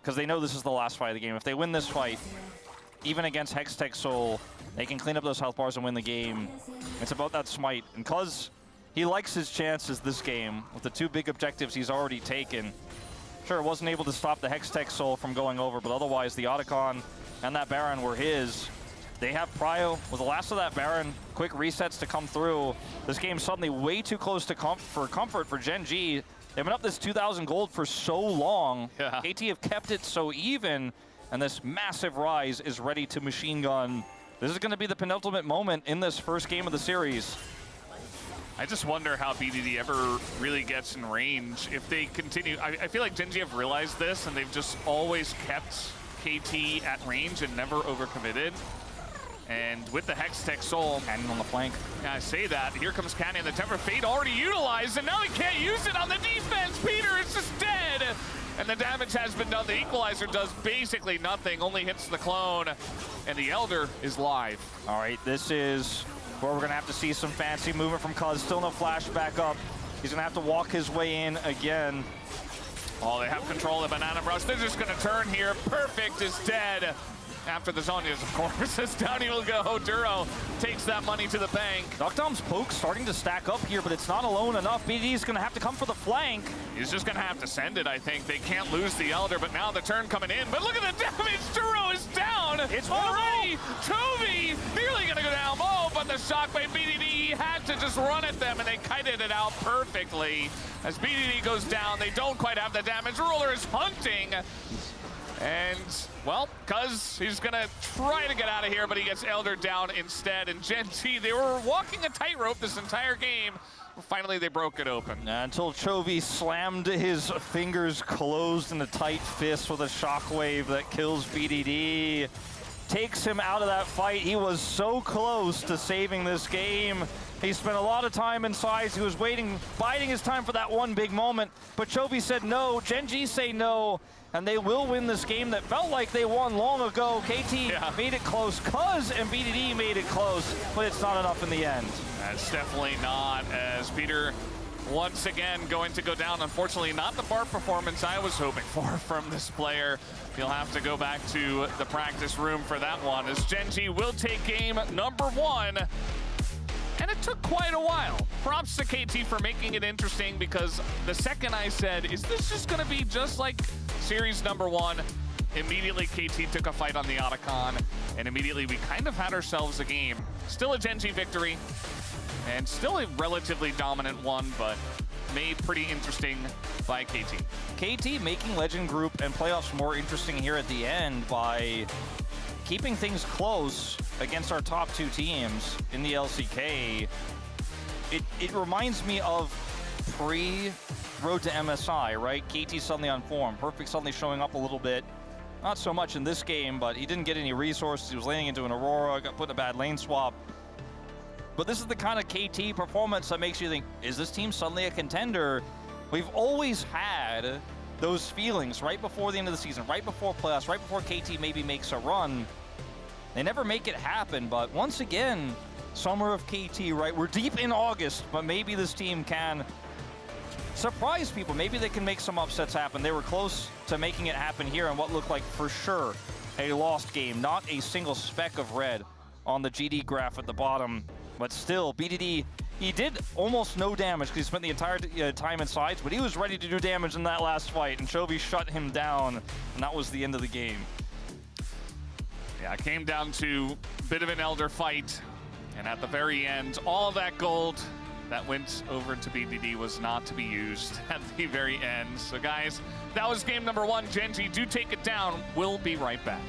because they know this is the last fight of the game. If they win this fight, even against Hextech Soul, they can clean up those health bars and win the game. It's about that smite, and Cuz, he likes his chances this game with the 2 big objectives he's already taken. Sure, wasn't able to stop the Hextech Soul from going over, but otherwise the Otacon and that Baron were his. They have Prio with the last of that Baron, quick resets to come through. This game's suddenly way too close to comfort for GENG. They've been up this 2,000 gold for so long. Yeah. KT have kept it so even, and this massive rise is ready to machine gun. This is going to be the penultimate moment in this first game of the series. I just wonder how BDD ever really gets in range if they continue. I feel like GENG have realized this, and they've just always kept KT at range and never overcommitted. And with the Hextech Soul, Cannon on the flank. yeah, I say that. Here comes Canyon, the Temper Fade already utilized, and now he can't use it on the defense. Peter is just dead. And the damage has been done. The Equalizer does basically nothing, only hits the clone. And the Elder is live. All right, this is where we're gonna have to see some fancy movement from Cuz. Still no flash back up. He's gonna have to walk his way in again. Oh, they have control of Banana Brush. They're just gonna turn here. Perfect is dead. After the Zonias, of course, as down he will go. Duro takes that money to the bank. Duckdom's poke starting to stack up here, but it's not alone enough. BDD's gonna have to come for the flank. He's just gonna have to send it, I think. They can't lose the Elder, but now the turn coming in. But look at the damage. Duro is down. It's already. Toby nearly gonna go down low, but the shockwave BDD had to just run at them, and they kited it out perfectly. As BDD goes down, they don't quite have the damage. Ruler is hunting. And, well, Cuz he's going to try to get out of here, but he gets Elder down instead. And GENG, they were walking a tightrope this entire game. Finally, they broke it open. Until Chovy slammed his fingers closed in a tight fist with a shockwave that kills BDD. Takes him out of that fight. He was so close to saving this game. He spent a lot of time inside. He was waiting, biding his time for that one big moment. But Chovy said no. GENG say no. And they will win this game that felt like they won long ago. KT made it close. Cuz and BDD made it close, but it's not enough in the end. That's definitely not, as Peter once again going to go down. Unfortunately, not the bar performance I was hoping for from this player. He'll have to go back to the practice room for that one, as GENG will take game number 1. And it took quite a while. Props to KT for making it interesting, because the second I said, is this just gonna be just like series number 1? Immediately KT took a fight on the Otacon, and immediately we kind of had ourselves a game. Still a GENG victory, and still a relatively dominant one, but made pretty interesting by KT. KT making Legend Group and playoffs more interesting here at the end by keeping things close against our top 2 teams in the LCK. It reminds me of pre-Road to MSI, right? KT suddenly on form. Perfect suddenly showing up a little bit. Not so much in this game, but he didn't get any resources. He was landing into an Aurora, got put in a bad lane swap. But this is the kind of KT performance that makes you think, is this team suddenly a contender? We've always had those feelings right before the end of the season, right before playoffs, right before KT maybe makes a run. They never make it happen, but once again, summer of KT, right? We're deep in August, but maybe this team can surprise people. Maybe they can make some upsets happen. They were close to making it happen here in what looked like for sure a lost game. Not a single speck of red on the GD graph at the bottom, but still, BDD, he did almost no damage because he spent the entire time inside, but he was ready to do damage in that last fight, and Chovy shut him down, and that was the end of the game. Yeah, it came down to a bit of an Elder fight, and at the very end, all that gold that went over to BDD was not to be used at the very end. So guys, that was game number 1. GENG do take it down. We'll be right back.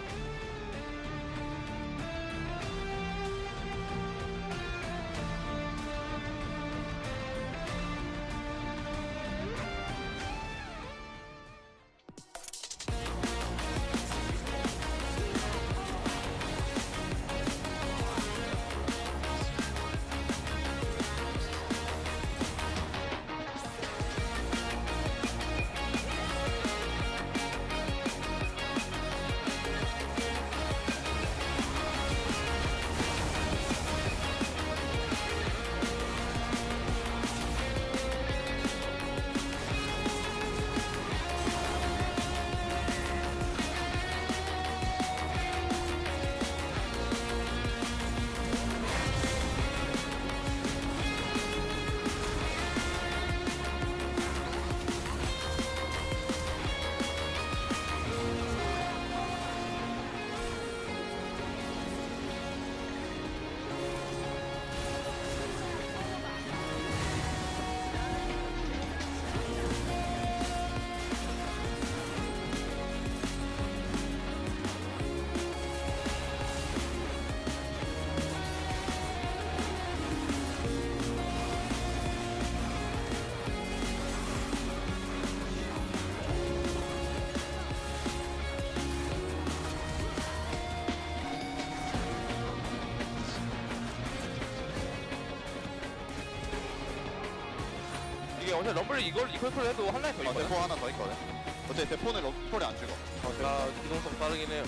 어차피 럼블이 이걸 콜 해도 한 라인 더 있거든. 대포 하나 더 있거든. 어차피 대포는 럼블이 안 죽어. 아 기동성 빠르긴 해요.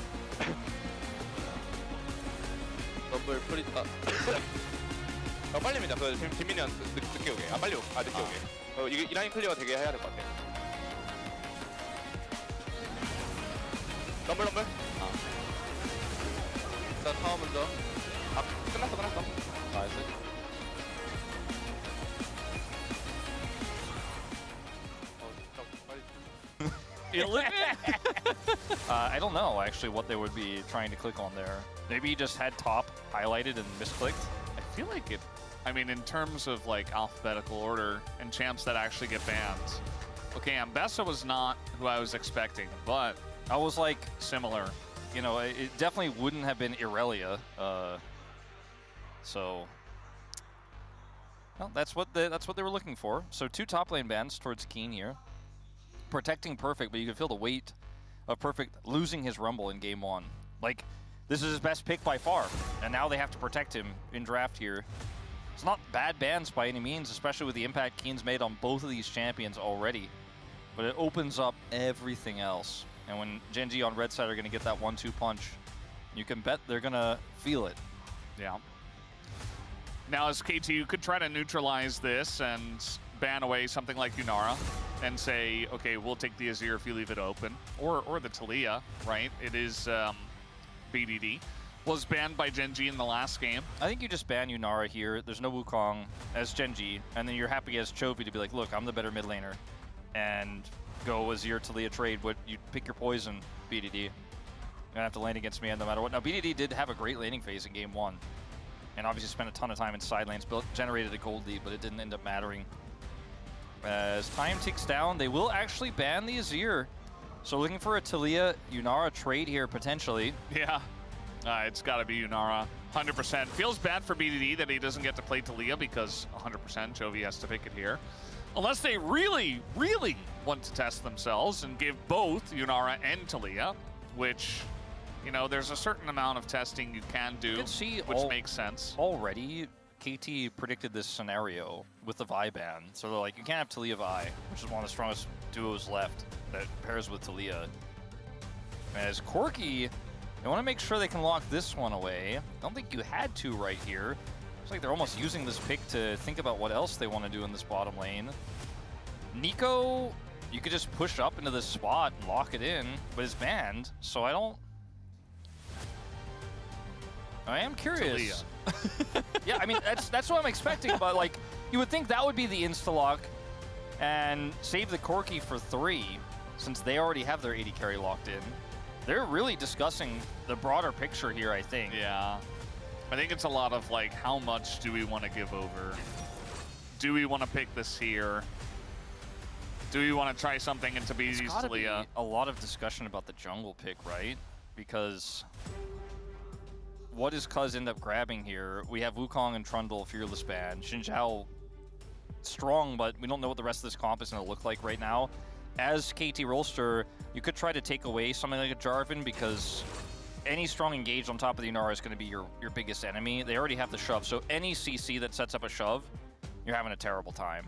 럼블 프리타. 빨리 밀자. 그 김민이 늦게 오게. 빨리 오게. 늦게 오게. 이게 이 라인 클리어 되게 해야 될 것 같아. 럼블. 일단 타워 먼저. 끝났어. 나이스. I don't know actually what they would be trying to click on there. Maybe he just had top highlighted and misclicked. I feel like it. I mean, in terms of like alphabetical order and champs that actually get banned. Okay, Ambessa was not who I was expecting, but I was like, similar. you know, it definitely wouldn't have been Irelia. So, well, that's what they were looking for. So 2 top lane bans towards Keen here, protecting Perfect, but you can feel the weight of Perfect losing his Rumble in game 1. Like, this is his best pick by far, and now they have to protect him in draft here. It's not bad bans by any means, especially with the impact Keen's made on both of these champions already. But it opens up everything else. And when GENG on red side are going to get that 1-2 punch, you can bet they're going to feel it. Yeah. Now, as KT, you could try to neutralize this and ban away something like Yunara and say, okay, we'll take the Azir if you leave it open. Or the Taliyah, right? It is BDD. Was banned by GENG in the last game. I think you just ban Yunara here. There's no Wukong as GENG, and then you're happy as Chovy to be like, look, I'm the better mid laner. And go Azir Taliyah trade, but you pick your poison, BDD. You're gonna have to lane against me no matter what. Now, BDD did have a great laning phase in game 1. And obviously spent a ton of time in side lanes, generated a gold lead, but it didn't end up mattering. As time ticks down, they will actually ban the Azir. So looking for a Taliyah Yunara trade here, potentially. Yeah. It's got to be Yunara. 100%. Feels bad for BDD that he doesn't get to play Taliyah because 100% Chovy has to pick it here. Unless they really, really want to test themselves and give both Yunara and Taliyah, which, you know, there's a certain amount of testing you can do, which makes sense. Already, KT predicted this scenario with the Vi ban. So they're like, you can't have Taliyah Vi, which is one of the strongest duos left that pairs with Taliyah. As Corki, they want to make sure they can lock this one away. Don't think you had to right here. It's like they're almost using this pick to think about what else they want to do in this bottom lane. Nico, you could just push up into this spot and lock it in, but it's banned, so I am curious. Yeah, I mean, that's what I'm expecting, but like, you would think that would be the insta-lock and save the Corki for 3, since they already have their 80 carry locked in. They're really discussing the broader picture here, I think. Yeah. I think it's a lot of like, how much do we want to give over? Do we want to pick this here? Do we want to try something into BDD's Taliyah? There's gotta be a lot of discussion about the jungle pick, right? Because what does Cuz end up grabbing here? We have Wukong and Trundle, Fearless ban. Xin Zhao, strong, but we don't know what the rest of this comp is going to look like right now. As KT Rolster, you could try to take away something like a Jarvan because any strong engage on top of the Yunara is going to be your biggest enemy. They already have the shove, so any CC that sets up a shove, you're having a terrible time.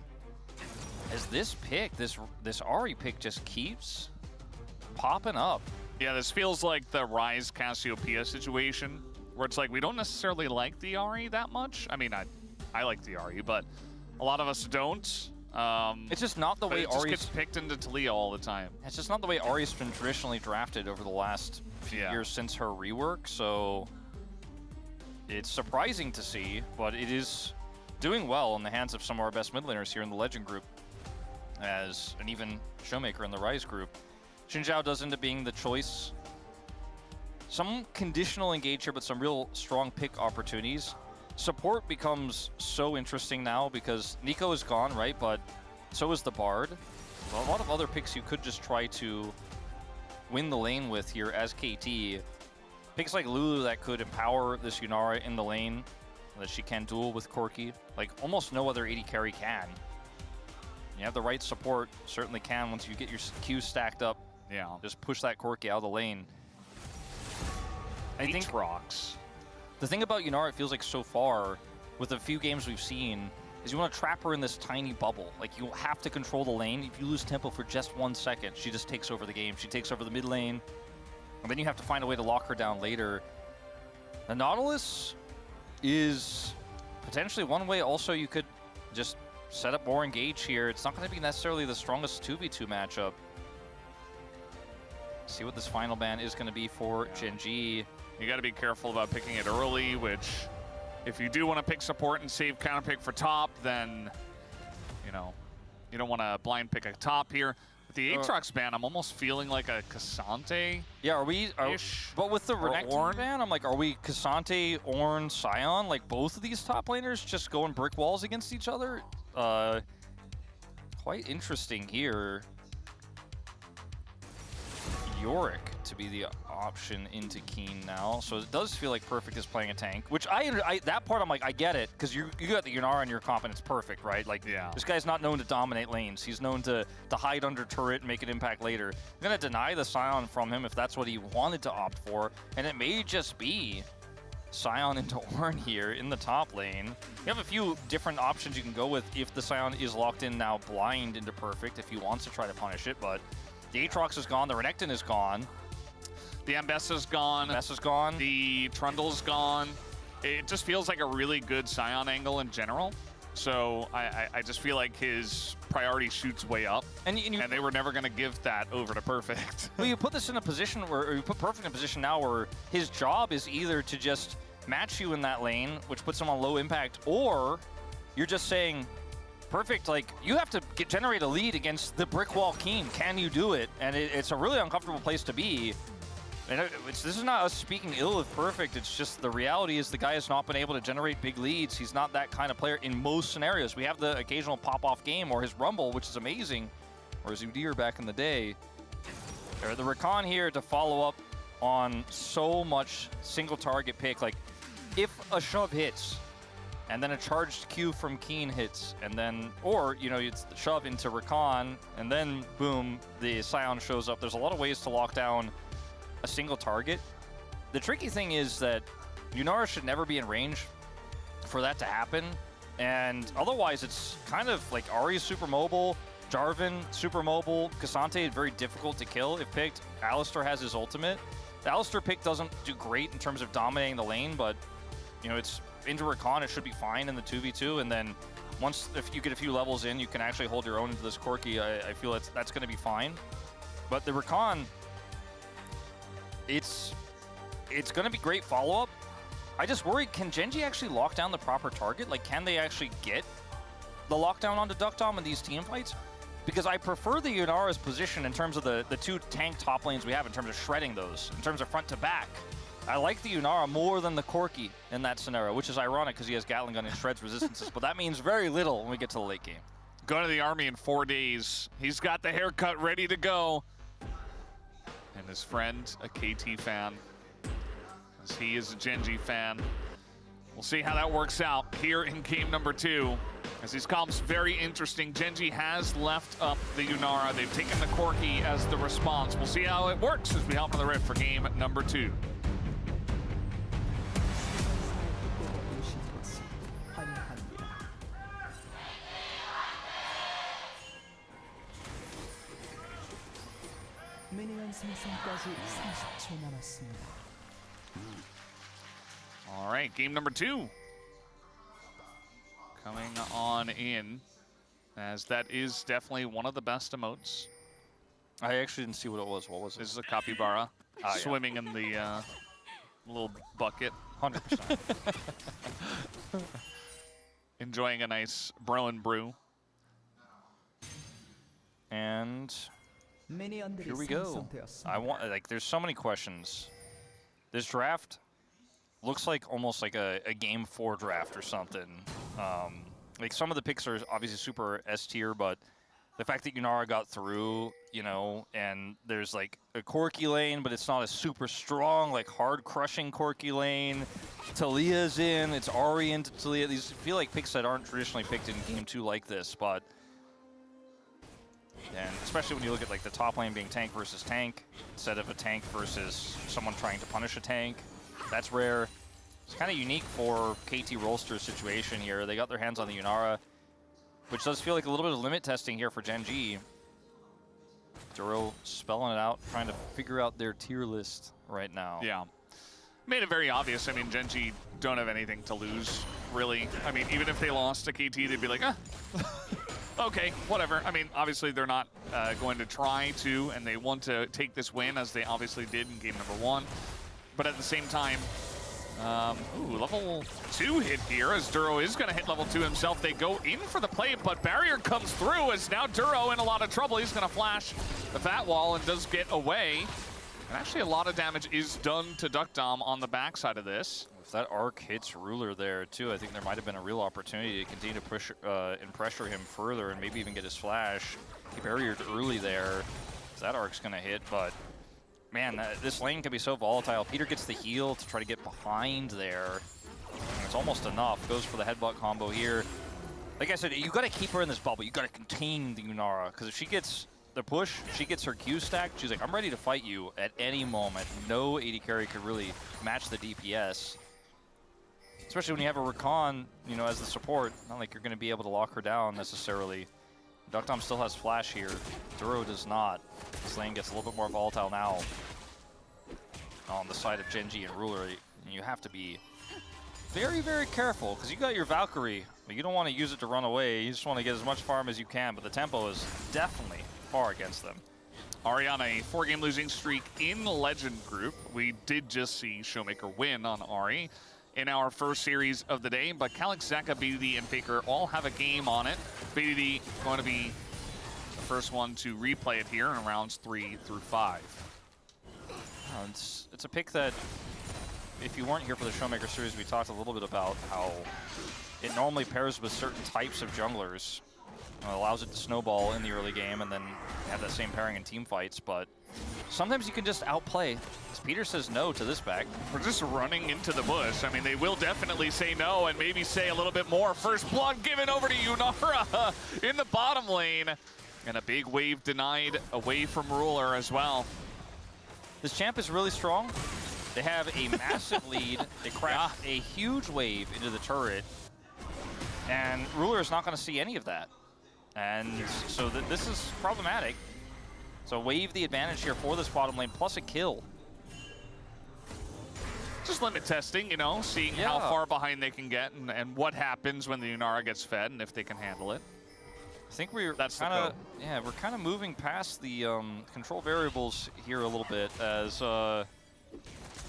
As this pick, this Ahri pick just keeps popping up. Yeah, this feels like the Ryze Cassiopeia situation, where it's like we don't necessarily like the Ahri that much. I mean, I like the Ahri, but a lot of us don't. It's just not the way it just Ahri's gets picked into Taliyah all the time. It's just not the way Ahri's been traditionally drafted over the last few years since her rework, so it's surprising to see, but it is doing well in the hands of some of our best mid laners here in the Legend group, as an even Showmaker in the Ryze group. Xin Zhao does end up being the choice. Some conditional engage here, but some real strong pick opportunities. Support becomes so interesting now because Nico is gone, right? But so is the Bard. A lot of other picks you could just try to win the lane with here as KT. Picks like Lulu that could empower this Yunara in the lane, that she can duel with Corki. Like almost no other 80 carry can. You have the right support, certainly can once you get your Qs stacked up. Yeah. Just push that Corki out of the lane. I think rocks. The thing about Yunara, it feels like so far, with the few games we've seen, is you want to trap her in this tiny bubble. Like, you have to control the lane. If you lose tempo for just 1 second, she just takes over the game. She takes over the mid lane, and then you have to find a way to lock her down later. The Nautilus is potentially one way also you could just set up more engage here. It's not going to be necessarily the strongest 2v2 matchup. See what this final ban is going to be for GENG. You got to be careful about picking it early, which if you do want to pick support and save counter pick for top, then, you know, you don't want to blind pick a top here. With the Aatrox ban, I'm almost feeling like a Cassante. Yeah, but with the Renekton ban, I'm like, are we Cassante, Ornn, Sion? Like, both of these top laners just going brick walls against each other? Quite interesting here. Yorick to be the option into Keen now, so it does feel like Perfect is playing a tank, which that part I'm like, I get it, because you got the Yunara in your comp and it's Perfect, right? Like, yeah. This guy's not known to dominate lanes. He's known to hide under turret and make an impact later. I'm gonna deny the Sion from him if that's what he wanted to opt for, and it may just be Sion into Ornn here in the top lane. You have a few different options you can go with if the Sion is locked in now blind into Perfect if he wants to try to punish it, but the Aatrox is gone, the Renekton is gone. The Ambessa's gone. Ambessa's gone. The Trundle's gone. It just feels like a really good Sion angle in general. So I just feel like his priority shoots way up. And they were never going to give that over to Perfect. Well, you put this in a position where, or you put Perfect in a position now where his job is either to just match you in that lane, which puts him on low impact, or you're just saying, Perfect, like, you have to generate a lead against the brick wall Keen. Can you do it? And it's a really uncomfortable place to be. And this is not us speaking ill of Perfect. It's just the reality is the guy has not been able to generate big leads. He's not that kind of player in most scenarios. We have the occasional pop-off game or his Rumble, which is amazing, or his Udyr back in the day. Or the Rakan here to follow up on so much single target pick. Like, if a shove hits, and then a charged Q from Keen hits, and then, or, you know, it's the shove into Rakan, and then, boom, the Sion shows up. There's a lot of ways to lock down a single target. The tricky thing is that Yunara should never be in range for that to happen, and otherwise it's kind of like Ahri's super mobile, Jarvan super mobile, Cassante very difficult to kill if picked. Alistar has his ultimate. The Alistar pick doesn't do great in terms of dominating the lane, but, you know, it's into Rakan, it should be fine in the 2v2, and then once, if you get a few levels in, you can actually hold your own into this Corki. I feel that's going to be fine. But the Rakan, it's going to be great follow-up. I just worry, can GENG actually lock down the proper target? Like, can they actually get the lockdown onto Duckdom in these team fights? Because I prefer the Yunara's position in terms of the two tank top lanes we have, in terms of shredding those, in terms of front to back. I like the Yunara more than the Corki in that scenario, which is ironic because he has Gatling gun and shreds resistances, but that means very little when we get to the late game. Going to the army in 4 days. He's got the haircut ready to go. And his friend, a KT fan, as he is a GENG fan. We'll see how that works out here in game number 2. As these comps very interesting. GENG has left up the Yunara. They've taken the Corki as the response. We'll see how it works as we hop on the rift for game number 2. All right, game number 2 coming on in, as that is definitely one of the best emotes. I actually didn't see what it was. What was it? This is a capybara swimming in the little bucket. 100%. Enjoying a nice bro and brew. And here we go. There's so many questions. This draft looks like almost like a game 4 draft or something. Like, some of the picks are obviously super S tier, but the fact that Yunara got through, you know, and there's like a Corki lane, but it's not a super strong, like hard crushing Corki lane. Talia's in, it's Ahri into Talia. These feel like picks that aren't traditionally picked in game 2 like this, but, and especially when you look at like the top lane being tank versus tank instead of a tank versus someone trying to punish a tank. That's rare. It's kind of unique for KT Rolster's situation here. They got their hands on the Yunara. which does feel like a little bit of limit testing here for GENG. Duro spelling it out, trying to figure out their tier list right now. Yeah. Made it very obvious. I mean, GENG don't have anything to lose, really. I mean, even if they lost to KT, they'd be like, okay, whatever. I mean, obviously they're not going to try to, and they want to take this win, as they obviously did in game number 1. But at the same time, level 2 hit here, as Duro is going to hit level 2 himself. They go in for the play, but barrier comes through, as now Duro in a lot of trouble. He's going to flash the fat wall and does get away. And actually a lot of damage is done to Duckdom on the backside of this. If that arc hits Ruler there too, I think there might have been a real opportunity to continue to push and pressure him further and maybe even get his flash. He barriered early there. That arc's going to hit, but man, this lane can be so volatile. Peter gets the heal to try to get behind there. And it's almost enough. Goes for the headbutt combo here. Like I said, you got to keep her in this bubble. You got to contain the Yunara, because if she gets the push, she gets her Q stacked, she's like, I'm ready to fight you at any moment. No AD carry could really match the DPS. Especially when you have a Rakan, you know, as the support. Not like you're going to be able to lock her down necessarily. Duckdom still has flash here. Duro does not. This lane gets a little bit more volatile now. On the side of GENG and Ruler, you have to be very, very careful, because you got your Valkyrie, but you don't want to use it to run away. You just want to get as much farm as you can, but the tempo is definitely far against them. Ari on a 4-game losing streak in Legend Group. We did just see Showmaker win on Ari in our first series of the day, but Calyx, Zaka, BDD, and Faker all have a game on it. BDD going to be the first one to replay it here in rounds 3 through 5. It's a pick that, if you weren't here for the Showmaker series, we talked a little bit about how it normally pairs with certain types of junglers. Allows it to snowball in the early game and then have that same pairing in team fights, but sometimes you can just outplay. As Peter says no to this back. We're just running into the bush. I mean, they will definitely say no and maybe say a little bit more. First blood given over to Yunara in the bottom lane. And a big wave denied away from Ruler as well. This champ is really strong. They have a massive lead. They craft a huge wave into the turret. And Ruler is not going to see any of that. And so this is problematic. So wave the advantage here for this bottom lane, plus a kill. Just limit testing, you know, seeing how far behind they can get and what happens when the Yunara gets fed and if they can handle it. I think we're kind of moving past the control variables here a little bit, as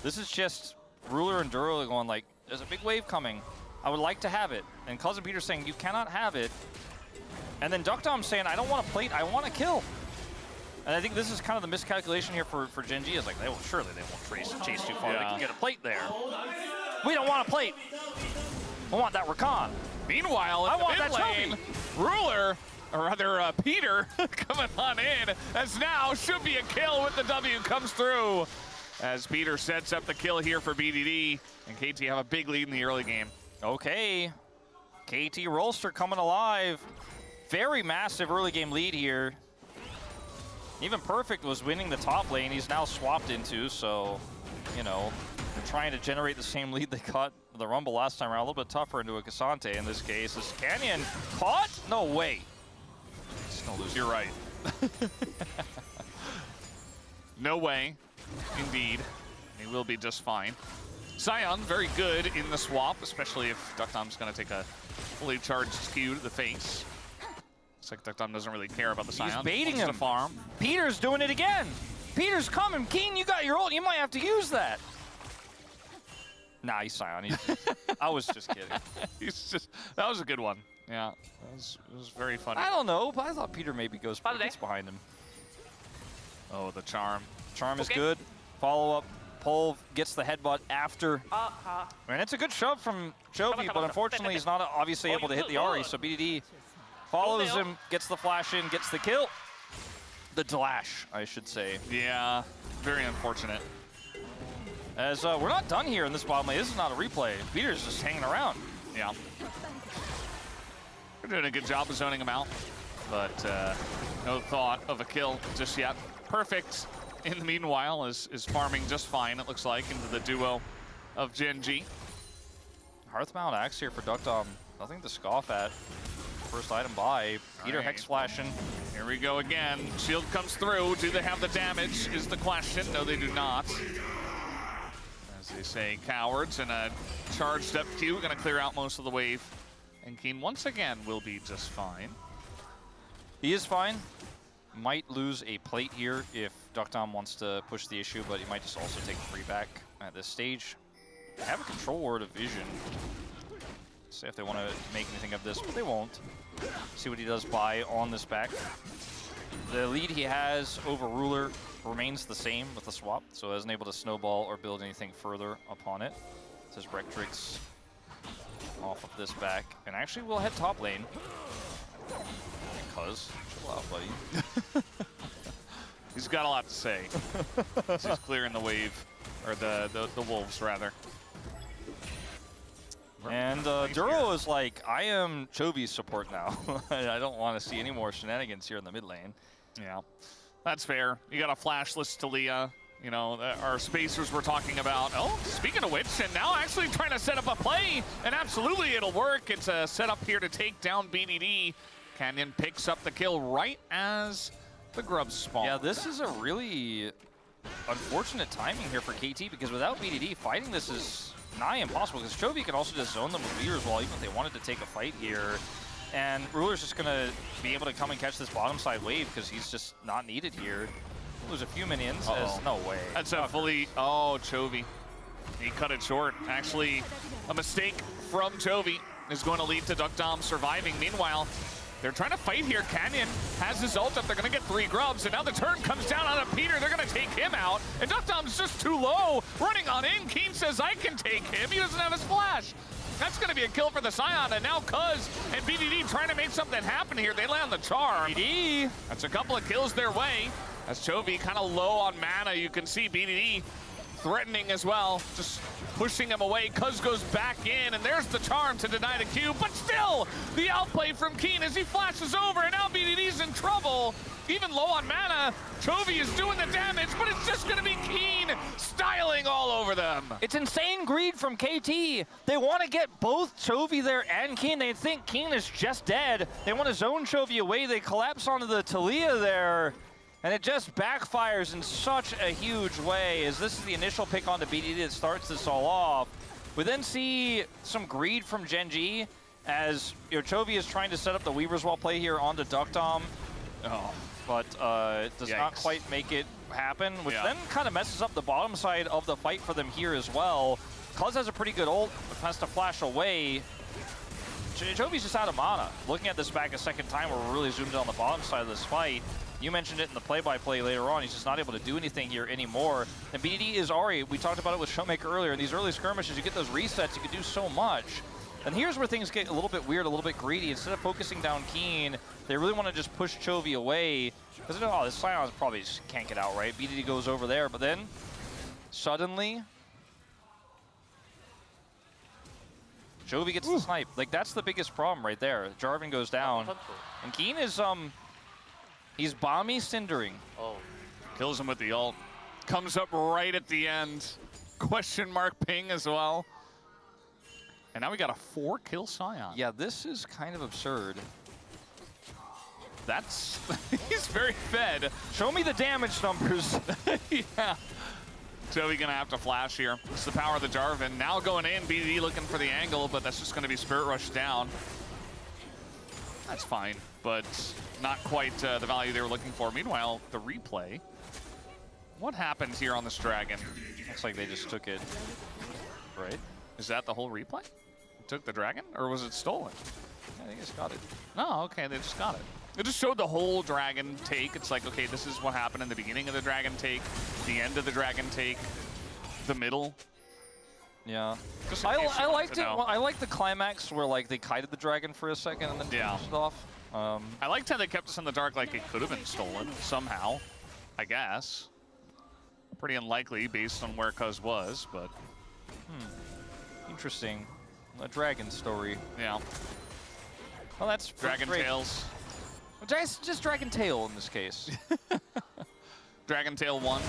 this is just Ruler and Duro going like, there's a big wave coming. I would like to have it. And Cousin Peter saying, you cannot have it. And then Duckdom saying, I don't want to plate, I want to kill. And I think this is kind of the miscalculation here for GENG, is like, surely they won't chase too far. They can get a plate there. We don't want a plate. I want that Rakan. Meanwhile, in the mid lane, Ruler, or rather Peter, coming on in, as now should be a kill with the W comes through. As Peter sets up the kill here for BDD, and KT have a big lead in the early game. Okay, KT Rolster coming alive. Very massive early game lead here. Even Perfect was winning the top lane. He's now swapped into, so, you know, they're trying to generate the same lead they got the Rumble last time around. A little bit tougher into a Cassante in this case. Is Canyon caught? No way. You're right. No way, indeed. He will be just fine. Sion, very good in the swap, especially if Duckdom's going to take a fully charged Q to the face. Looks like Duckdom doesn't really care about the Sion. He's baiting him. To farm. Peter's doing it again. Peter's coming. Keen, you got your ult. You might have to use that. Nah, he's Sion. I was just kidding. That was a good one. Yeah, it was very funny. I don't know, but I thought Peter maybe gets behind him. Oh, the charm. Charm is good. Follow up. Pole gets the headbutt after. And it's a good shove from Jovi, but unfortunately he's not obviously able to hit the Ahri, so BDD follows him, gets the flash in, gets the kill. The Dlash, I should say. Yeah, very unfortunate. As we're not done here in this bottom lane. This is not a replay. Peter's just hanging around. Yeah. We're doing a good job of zoning him out, but no thought of a kill just yet. Perfect, in the meanwhile, is farming just fine, it looks like, into the duo of GENG. Hearthbound Axe here for Duckdom. Nothing to scoff at. First item by Peter Right. Hex flashing. Here we go again. Shield comes through. Do they have the damage is the question. No, they do not. As they say, cowards and a charged up Q gonna clear out most of the wave. And Keen once again will be just fine. He is fine. Might lose a plate here if Duckdom wants to push the issue, but he might just also take the free back at this stage. They have a control word of vision. See if they want to make anything of this, but they won't. See what he does buy on this back. The lead he has over Ruler remains the same with the swap, so isn't able to snowball or build anything further upon it. Says Rectrix off of this back, and actually we'll head top lane. Because, chill out, buddy. He's got a lot to say. He's clearing the wave, or the wolves rather. And Duro is like, I am Chovy's support now. I don't want to see any more shenanigans here in the mid lane. Yeah, that's fair. You got a flashless Talia. You know, our spacers were talking about. Oh, speaking of which, and now actually trying to set up a play, and absolutely it'll work. It's a setup here to take down BDD. Canyon picks up the kill right as the grubs spawn. Yeah, this is a really unfortunate timing here for KT, because without BDD, fighting this is nigh impossible, because Chovy can also just zone them with leaders wall even if they wanted to take a fight here. And Ruler's just going to be able to come and catch this bottom side wave because he's just not needed here. Lose a few minions. No way. That's a fully... Oh, Chovy. He cut it short. Actually, a mistake from Chovy is going to lead to Duckdom surviving. Meanwhile, they're trying to fight here. Canyon has his ult up. They're going to get 3 grubs, and now the turn comes down on a Peter. They're going to take him out, and Duckdom's just too low. Running on in, Keen says, I can take him. He doesn't have his flash. That's going to be a kill for the Scion, and now Cuz and BDD trying to make something happen here. They land the charm. BDD, that's a couple of kills their way. As Chovy kind of low on mana, you can see BDD threatening as well, just pushing him away. Cuz goes back in, and there's the charm to deny the Q, but still, the outplay from Keen as he flashes over, and now BDD's in trouble. Even low on mana, Chovy is doing the damage, but it's just gonna be Keen styling all over them. It's insane greed from KT. They want to get both Chovy there and Keen. They think Keen is just dead. They want to zone Chovy away. They collapse onto the Talia there. And it just backfires in such a huge way, as this is the initial pick onto BDD that starts this all off. We then see some greed from GENG as Chovy is trying to set up the Weaver's Wall play here onto Duckdom. Oh. But it does not quite make it happen, which then kind of messes up the bottom side of the fight for them here as well. Cuz has a pretty good ult, but has to flash away. Chovy's just out of mana. Looking at this back a second time, we're really zoomed in on the bottom side of this fight. You mentioned it in the play-by-play later on. He's just not able to do anything here anymore. And BDD is Ari. We talked about it with Showmaker earlier. In these early skirmishes, you get those resets. You can do so much. And here's where things get a little bit weird, a little bit greedy. Instead of focusing down Keen, they really want to just push Chovy away. Because they know, oh, this Scion probably just can't get out, right? BDD goes over there, but then suddenly Chovy gets the snipe. Like, that's the biggest problem right there. Jarvan goes down. And Keen is, he's bomby cindering. Oh. Kills him with the ult. Comes up right at the end. Question mark ping as well. And now we got a 4-kill Scion. Yeah, this is kind of absurd. That's... he's very fed. Show me the damage numbers. Yeah. Chovy gonna have to flash here. It's the power of the Jarvan. Now going in, BDD looking for the angle, but that's just gonna be Spirit Rush down. That's fine, but not quite the value they were looking for. Meanwhile, the replay. What happens here on this dragon? Looks like they just took it, right? Is that the whole replay? Took the dragon, or was it stolen? Yeah, they just got it. No, okay, they just got it. It just showed the whole dragon take. It's like, okay, this is what happened in the beginning of the dragon take, the end of the dragon take, the middle. Yeah. Just I liked it. Well, I liked the climax where like they kited the dragon for a second and then finished it off. I liked how they kept us in the dark, like it could have been stolen somehow, I guess. Pretty unlikely based on where Cuz was, but... Interesting. A dragon story. Yeah. Well, that's Dragon great. Tails. Just Dragon Tail in this case. Dragon Tail 1.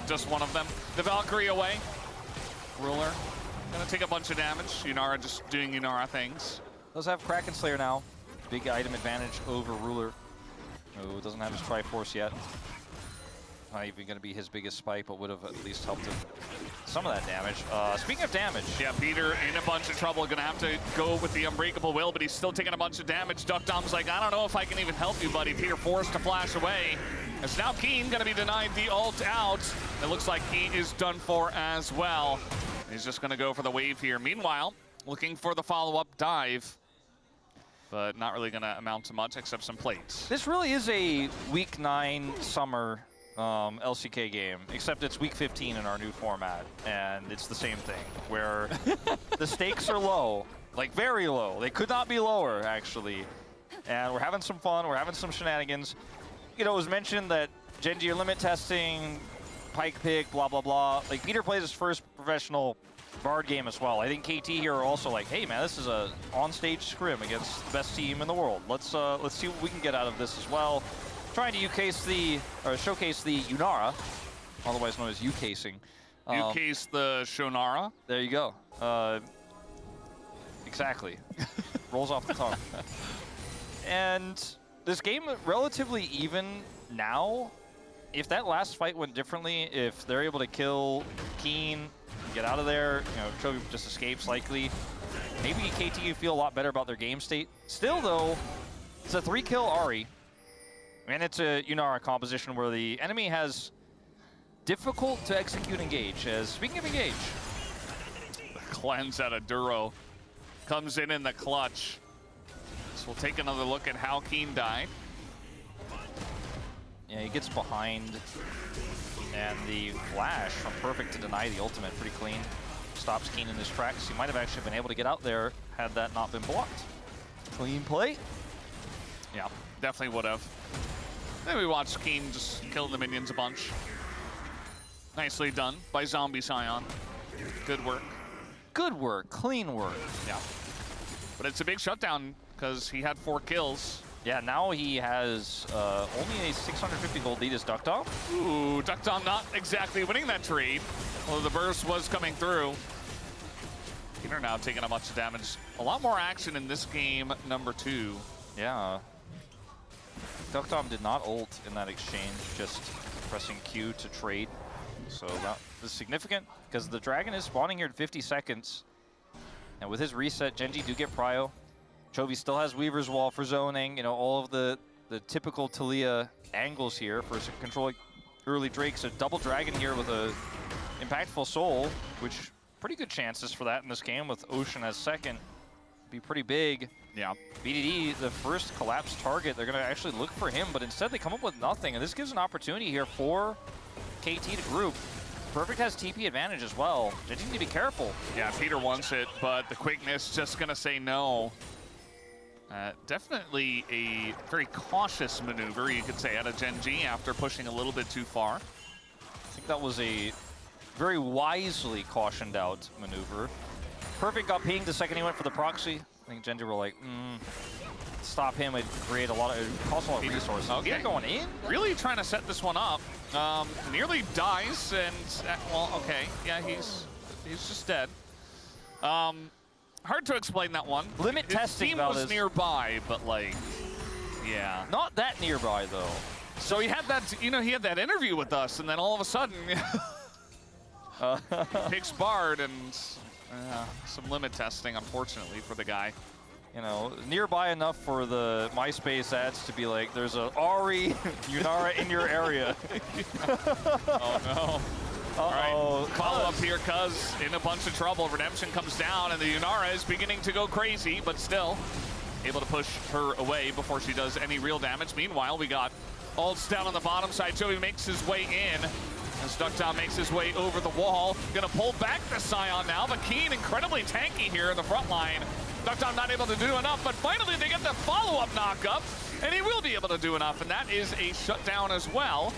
Just one of them. The Valkyrie away. Ruler. Gonna take a bunch of damage. Yunara just doing Yunara things. Does have Kraken Slayer now. big item advantage over Ruler, who doesn't have his Triforce yet. Not even going to be his biggest spike, but would have at least helped him some of that damage. Speaking of damage. Yeah, Peter in a bunch of trouble. Going to have to go with the Unbreakable Will, but he's still taking a bunch of damage. Duck Dom's like, I don't know if I can even help you, buddy. Peter forced to flash away. As now Keen going to be denied the ult out. It looks like he is done for as well. He's just going to go for the wave here. Meanwhile, looking for the follow-up dive, but not really going to amount to much except some plates. This really is a Week 9 summer LCK game, except it's Week 15 in our new format, and it's the same thing, where the stakes are low, like very low. They could not be lower, actually. And we're having some fun, we're having some shenanigans. You know, it was mentioned that GENG are limit testing, Pike pick, blah, blah, blah. Like, Peter plays his first professional Bard game as well. I think KT here are also like, hey man, this is a on-stage scrim against the best team in the world. Let's see what we can get out of this as well. Trying to showcase the Yunara, otherwise known as U-casing. U-case the Shonara. There you go. Exactly. Rolls off the tongue. And this game relatively even now. If that last fight went differently, if they're able to kill Keen, get out of there, you know, Chovy just escapes likely, maybe KT feel a lot better about their game state. Still though, it's a 3-kill Ahri. And it's a Yunara composition where the enemy has difficult to execute engage. As speaking of engage, The cleanse out of Duro comes in the clutch. So we'll take another look at how Keen died. yeah, he gets behind, and the flash from Perfect to deny the ultimate pretty clean. Stops Keen in his tracks. He might have actually been able to get out there had that not been blocked. Clean play. Yeah, definitely would have. Then we watched Keen just kill the minions a bunch. Nicely done by Zombie Scion. Good work. Good work, clean work. Yeah. But it's a big shutdown because he had 4 kills. Yeah, now he has only a 650 gold lead as Duck Dom. Ooh, Duck Dom not exactly winning that trade, although the burst was coming through. Peter now taking a bunch of damage. A lot more action in this game, number 2. Yeah. Duck Dom did not ult in that exchange, just pressing Q to trade. So that is significant because the dragon is spawning here in 50 seconds. And with his reset, GENG do get prio. Chovy still has Weaver's Wall for zoning, you know, all of the typical Talia angles here for controlling early Drake. So double dragon here with a impactful soul, which pretty good chances for that in this game with Ocean as second. Be pretty big. Yeah. BDD, the first collapsed target, they're going to actually look for him, but instead they come up with nothing. And this gives an opportunity here for KT to group. Perfect has TP advantage as well. They need to be careful. Yeah, Peter wants it, but the quickness just going to say no. Definitely a very cautious maneuver, you could say, out of GENG after pushing a little bit too far. I think that was a very wisely cautioned out maneuver. Perfect got pinged the second he went for the proxy. I think GENG were like, stop him. It create a lot of, it costs a lot of resources. Okay. Yeah, going in. Really trying to set this one up. Nearly dies, and well, okay, yeah, he's just dead. Hard to explain that one. Limit His testing, team Valdez. was nearby, but like, yeah. Not that nearby though. So he had that, you know, he had that interview with us, and then all of a sudden, picks Bard, and some limit testing, unfortunately, for the guy. You know, nearby enough for the MySpace ads to be like, there's a Ahri Yunara in your area. Oh no. All right, follow up here, Cuz in a bunch of trouble. Redemption comes down, and the Yunara is beginning to go crazy, but still able to push her away before she does any real damage. Meanwhile, we got ults down on the bottom side. Joey makes his way in as Duckdown makes his way over the wall. Gonna pull back the Scion now, but Keen incredibly tanky here in the front line. Duckdown not able to do enough, but finally they get the follow-up knock-up, and he will be able to do enough, and that is a shutdown as well,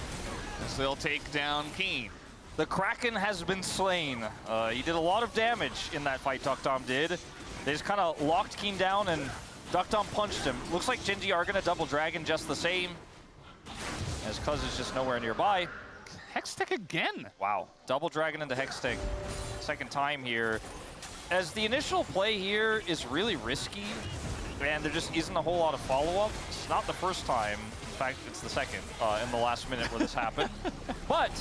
as they'll take down Keen. The Kraken has been slain. He did a lot of damage in that fight, Duckdom did. They just kind of locked Keen down and Duckdom punched him. Looks like GENG are going to double dragon just the same, as Cuz is just nowhere nearby. Hextech again. Wow, double dragon into Hextech. Second time here. As the initial play here is really risky, and there just isn't a whole lot of follow-up. It's not the first time. In fact, it's the second in the last minute where this happened. But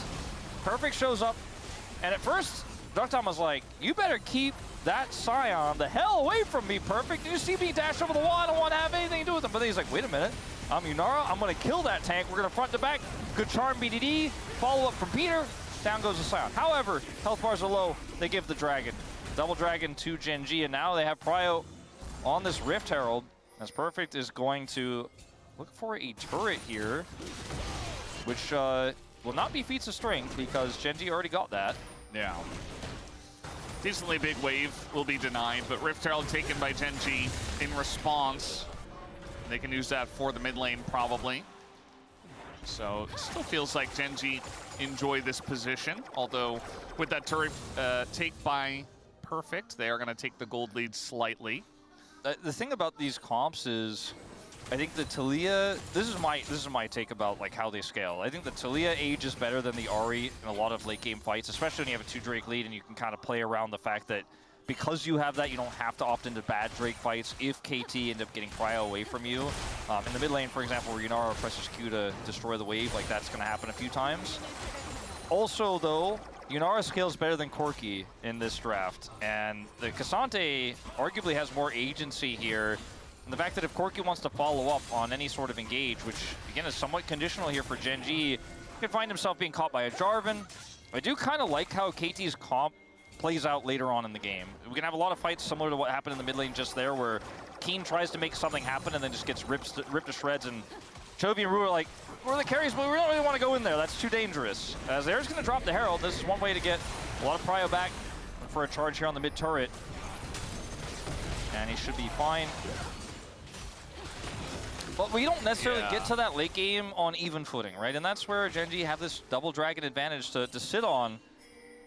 Perfect shows up, and at first, Ducktom was like, you better keep that Scion the hell away from me, Perfect. You see me dash over the wall, I don't want to have anything to do with him. But then he's like, wait a minute, I'm Yunara, I'm going to kill that tank. We're going to front to back. Good charm, BDD, follow-up from Peter. Down goes the Scion. However, health bars are low. They give the Dragon. Double Dragon to GENG, and now they have Prio on this Rift Herald, as Perfect is going to look for a turret here, which will not be feats of strength because GENG already got that. Yeah. Decently big wave will be denied, but Rift Herald taken by GENG in response. They can use that for the mid lane probably. So it still feels like GENG enjoy this position, although with that turret take by Perfect, they are going to take the gold lead slightly. The thing about these comps is, I think the Taliyah, this is my take about like how they scale. I think the Taliyah age is better than the Ahri in a lot of late game fights, especially when you have a 2 Drake lead and you can kind of play around the fact that because you have that, you don't have to opt into bad Drake fights if KT end up getting Prio away from you. In the mid lane, for example, where Yunara presses Q to destroy the wave, like that's going to happen a few times. Also, though, Yunara scales better than Corki in this draft, and the Cassante arguably has more agency here. And the fact that if Corki wants to follow up on any sort of engage, which again is somewhat conditional here for GENG, he could find himself being caught by a Jarvan. I do kind of like how KT's comp plays out later on in the game. We can have a lot of fights similar to what happened in the mid lane just there, where Keen tries to make something happen and then just gets ripped to shreds, and Chovy and Rue are like, we're the carries, but we don't really want to go in there. That's too dangerous. As they're just going to drop the Herald. This is one way to get a lot of Prio back for a charge here on the mid turret. And he should be fine. But we don't necessarily get to that late game on even footing, right? And that's where GENG have this double Dragon advantage to sit on.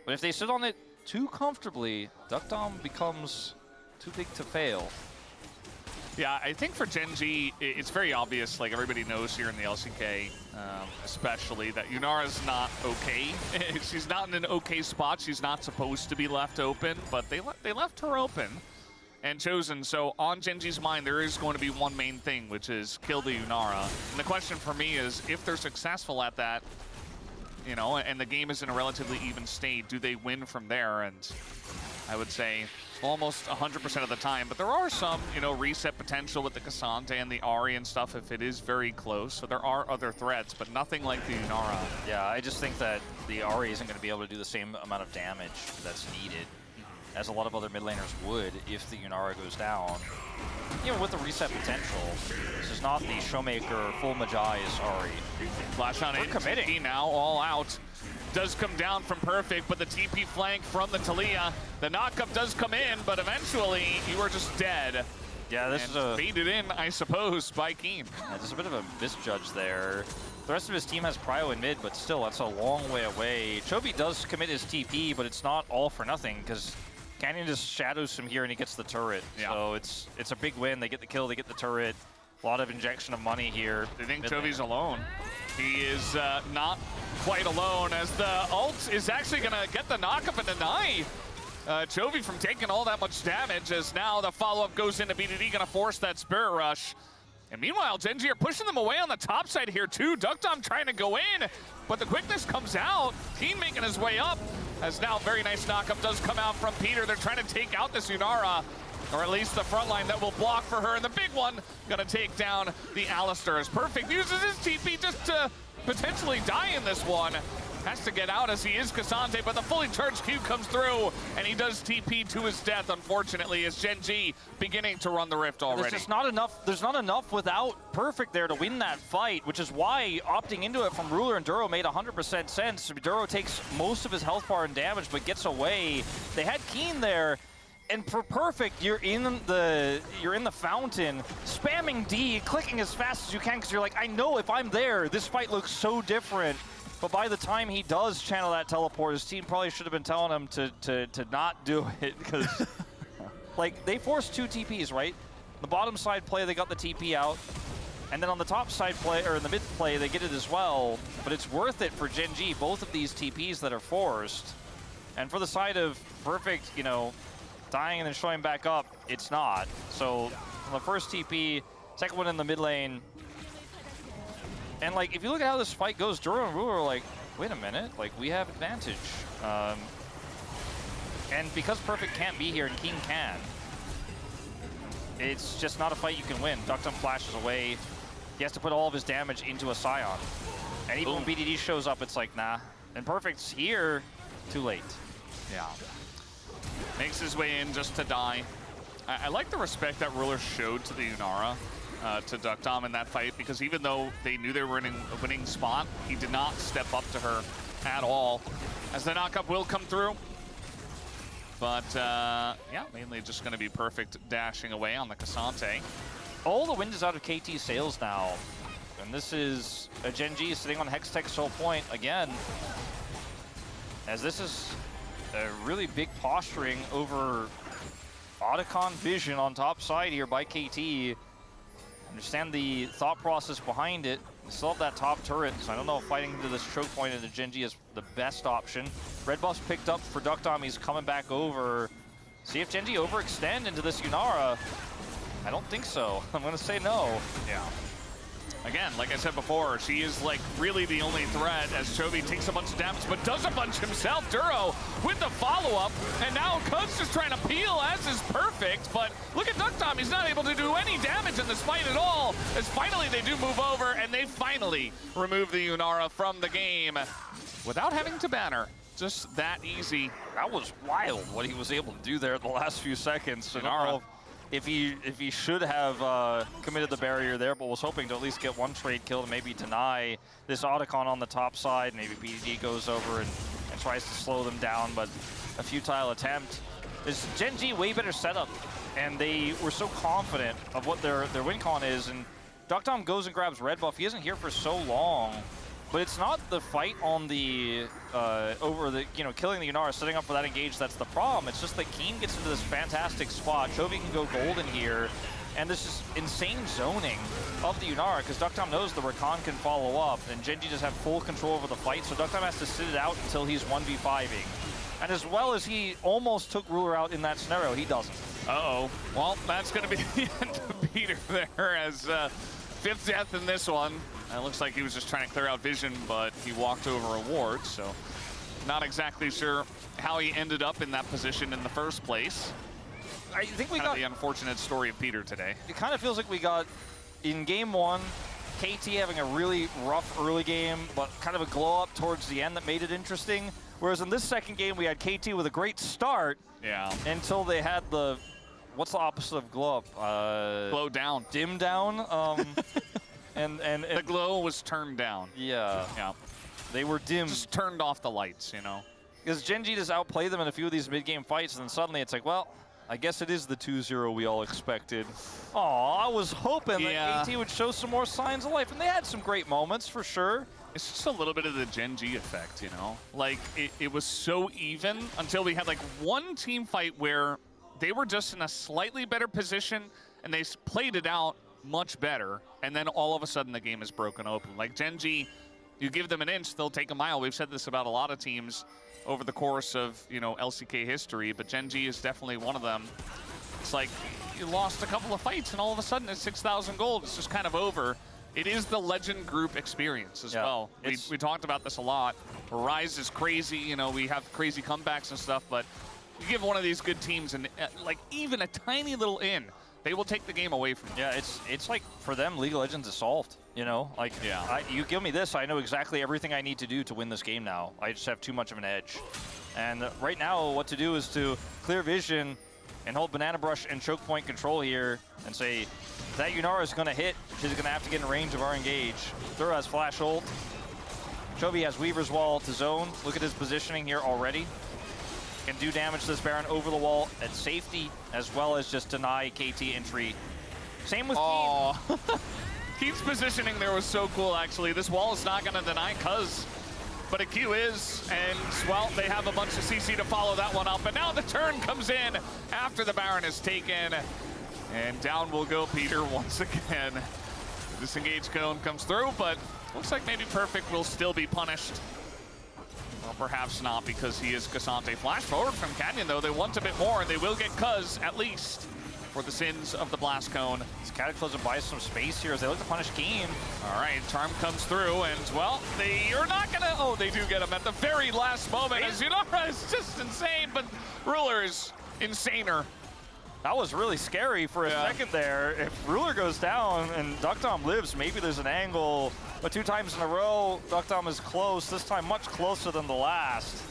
But if they sit on it too comfortably, Ducktom becomes too big to fail. Yeah, I think for GENG, it's very obvious, like everybody knows here in the LCK, especially, that Yunara's not okay. She's not in an okay spot. She's not supposed to be left open, but they left her open and chosen. So on GENG's mind, there is going to be one main thing, which is kill the Yunara. And the question for me is, if they're successful at that, you know, and the game is in a relatively even state, do they win from there? And I would say almost 100% of the time, but there are some, you know, reset potential with the Cassante and the Ahri and stuff if it is very close. So there are other threats, but nothing like the Yunara. Yeah, I just think that the Ahri isn't going to be able to do the same amount of damage that's needed as a lot of other mid laners would if the Yunara goes down. Even with the reset potential, this is not the Showmaker full Magi's Ahri. Flash on in, committing. TP now all out. Does come down from Perfect, but the TP flank from the Taliyah. The knockup does come in, but eventually you are just dead. Yeah, this is a baited in, I suppose, by Keen. Yeah, there's a bit of a misjudge there. The rest of his team has Prio in mid, but still, that's a long way away. Chovy does commit his TP, but it's not all for nothing, because Canyon just shadows him here and he gets the turret. Yeah. So it's a big win. They get the kill, they get the turret. A lot of injection of money here. They think Chovy's alone. He is not quite alone, as the ult is actually going to get the knockup and deny Chovy from taking all that much damage, as now the follow-up goes into BDD, going to force that Spirit Rush. And meanwhile, GENG are pushing them away on the top side here too. Ducktom trying to go in, but the quickness comes out. Keen making his way up, as now very nice knockup does come out from Peter. They're trying to take out this Yunara, or at least the front line that will block for her. And the big one gonna take down the Alistar, as Perfect uses his TP just to potentially die in this one. Has to get out as he is Cassante, but the fully charged Q comes through, and he does TP to his death, unfortunately, as GENG beginning to run the Rift already. There's just not enough. There's not enough without Perfect there to win that fight, which is why opting into it from Ruler and Duro made 100% sense. Duro takes most of his health bar and damage, but gets away. They had Keen there. And for Perfect, you're in the fountain, spamming D, clicking as fast as you can, because you're like, I know if I'm there, this fight looks so different. But by the time he does channel that teleport, his team probably should have been telling him to not do it, because like they forced 2 TPs, right? The bottom side play, they got the TP out, and then on the top side play, or in the mid play, they get it as well. But it's worth it for GENG, both of these TPs that are forced. And for the side of Perfect, you know, dying and then showing back up, it's not. So from the first TP, second one in the mid lane. And like, if you look at how this fight goes, Duro and Rue are like, wait a minute, like we have advantage. And because Perfect can't be here and King can, it's just not a fight you can win. Ducktum flashes away. He has to put all of his damage into a Scion. And even when BDD shows up, it's like, nah. And Perfect's here, too late. Yeah. Makes his way in just to die. I like the respect that Ruler showed to the Yunara, to Ducktom in that fight, because even though they knew they were in a winning spot, he did not step up to her at all. As the knockup will come through. But, yeah, mainly just going to be Perfect dashing away on the Cassante. All the wind is out of KT sails now. And this is a GENG sitting on Hextech Soul Point again. As this is a really big posturing over Otacon vision on top side here by KT. Understand the thought process behind it. They still have that top turret, so I don't know if fighting into this choke point into GENG is the best option. Red buff's picked up for Ducktom. He's coming back over. See if GENG overextend into this Yunara. I don't think so. I'm gonna say no. Yeah. Again, like I said before, she is like really the only threat as Chovy takes a bunch of damage, but does a bunch himself. Duro with the follow-up, and now Cuz just trying to peel, as is Perfect, but look at Ducktom, he's not able to do any damage in this fight at all, as finally they do move over, and they finally remove the Yunara from the game without having to ban her. Just that easy. That was wild what he was able to do there in the last few seconds. I don't know if he should have committed the barrier there, but was hoping to at least get one trade kill to maybe deny this Otacon on the top side. Maybe BDD goes over and tries to slow them down, but a futile attempt. This GENG way better setup, and they were so confident of what their win con is, and Ducktom goes and grabs red buff. He isn't here for so long, but it's not the fight on the over the killing the Yunara, setting up for that engage that's the problem. It's just that Keen gets into this fantastic spot. Chovy can go golden here, and this is insane zoning of the Yunara because Ducktom knows the Rakan can follow up, and GENG just have full control over the fight, so Ducktom has to sit it out until he's 1v5ing. And as well as he almost took Ruler out in that scenario, he doesn't. Uh-oh. Well, that's going to be the end of Peter there as fifth death in this one. It looks like he was just trying to clear out vision, but he walked over a ward, so not exactly sure how he ended up in that position in the first place. I think we kind got of the unfortunate story of Peter today. It kind of feels like we got, in game one, KT having a really rough early game, but kind of a glow up towards the end that made it interesting. Whereas in this second game, we had KT with a great start. Yeah. Until they had the, what's the opposite of glow up? Glow down. Dim down. And the glow was turned down. Yeah. Yeah. They were dim. Just turned off the lights, you know. Because GENG just outplayed them in a few of these mid-game fights, and then suddenly it's like, well, I guess it is the 2-0 we all expected. Aw, I was hoping that KT would show some more signs of life, and they had some great moments for sure. It's just a little bit of the GENG effect, you know? Like, it was so even until we had like one team fight where they were just in a slightly better position, and they played it out much better, and then all of a sudden the game is broken open. Like GENG, you give them an inch, they'll take a mile. We've said this about a lot of teams over the course of, LCK history, but GENG is definitely one of them. It's like you lost a couple of fights and all of a sudden it's 6,000 gold. It's just kind of over. It is the Legend Group experience as well. We talked about this a lot. Rise is crazy, we have crazy comebacks and stuff, but you give one of these good teams and like even a tiny little in, they will take the game away from you. Yeah, it's like for them, League of Legends is solved. Like you give me this, I know exactly everything I need to do to win this game now. I just have too much of an edge. And right now, what to do is to clear vision and hold Banana Brush and choke point control here and say, if that Yunara is going to hit, she's going to have to get in range of our engage. Thura has flash ult. Chovy has Weaver's Wall to zone. Look at his positioning here already. Can do damage to this Baron over the wall at safety, as well as just deny KT entry. Same with Keen. Keen's positioning there was so cool, actually. This wall is not going to deny Cuz, but a Q is, and, well, they have a bunch of CC to follow that one up, and now the turn comes in after the Baron is taken, and down will go Peter once again. The disengage cone comes through, but looks like maybe Perfect will still be punished. Or perhaps not, because he is Cassante. Flash forward from Canyon, though. They want a bit more, and they will get Cuz, at least. for the sins of the Blast Cone. This Cataclysm buys some space here as they look to punish Game. All right, Charm comes through, and well, they are not gonna. Oh, they do get him at the very last moment. As Yunara is just insane, but Ruler is insaner. That was really scary for a second there. If Ruler goes down and Duckdom lives, maybe there's an angle. But 2 times in a row, Duckdom is close, this time much closer than the last.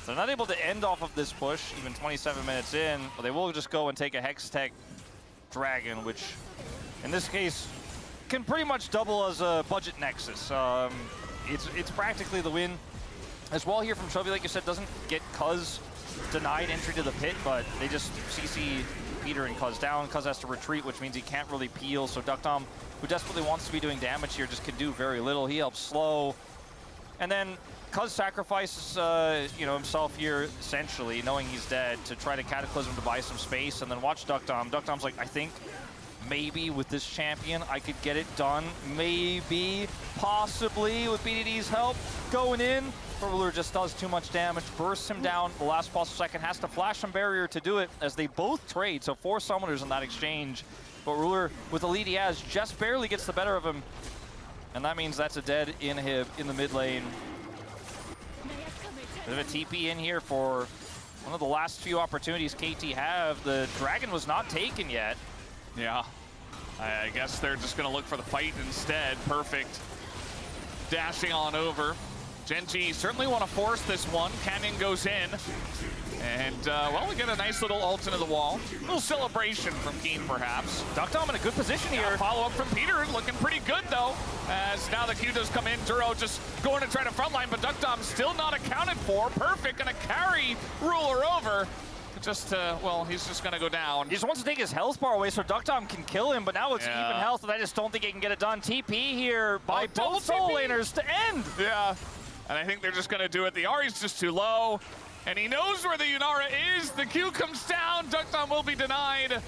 They're not able to end off of this push, even 27 minutes in, but they will just go and take a Hextech Dragon, which in this case can pretty much double as a budget Nexus. It's practically the win. As well here from Chovy, like you said, doesn't get Cuz denied entry to the pit, but they just CC Peter and Cuz down. Cuz has to retreat, which means he can't really peel, so Duckdom, who desperately wants to be doing damage here, just can do very little. He helps slow. And then Cuz sacrifices himself here, essentially, knowing he's dead, to try to Cataclysm to buy some space, and then watch Duckdom. Duckdom's like, I think maybe with this champion I could get it done. Maybe, possibly, with BDD's help going in. But Ruler just does too much damage, bursts him down the last possible second, has to flash some barrier to do it as they both trade, so 4 summoners in that exchange. But Ruler, with the lead he has, just barely gets the better of him. And that means that's a dead inhib in the mid lane. Bit of a TP in here for one of the last few opportunities KT have. The Dragon was not taken yet. Yeah, I guess they're just gonna look for the fight instead. Perfect. Dashing on over. GENG certainly want to force this one. Canyon goes in. And, well, we get a nice little ult into the wall. A little celebration from Keen, perhaps. Duckdom in a good position here. Follow up from Peter, looking pretty good, though. As now the Q does come in. Duro just going to try to frontline, but Duckdom still not accounted for. Perfect, gonna carry Ruler over. Just, well, he's just gonna go down. He just wants to take his health bar away so Duckdom can kill him, but now it's even health, and I just don't think he can get it done. TP here by both solo laners to end. Yeah, and I think they're just gonna do it. The Ahri's just too low, and he knows where the Yunara is. The Q comes down, Duckdom will be denied.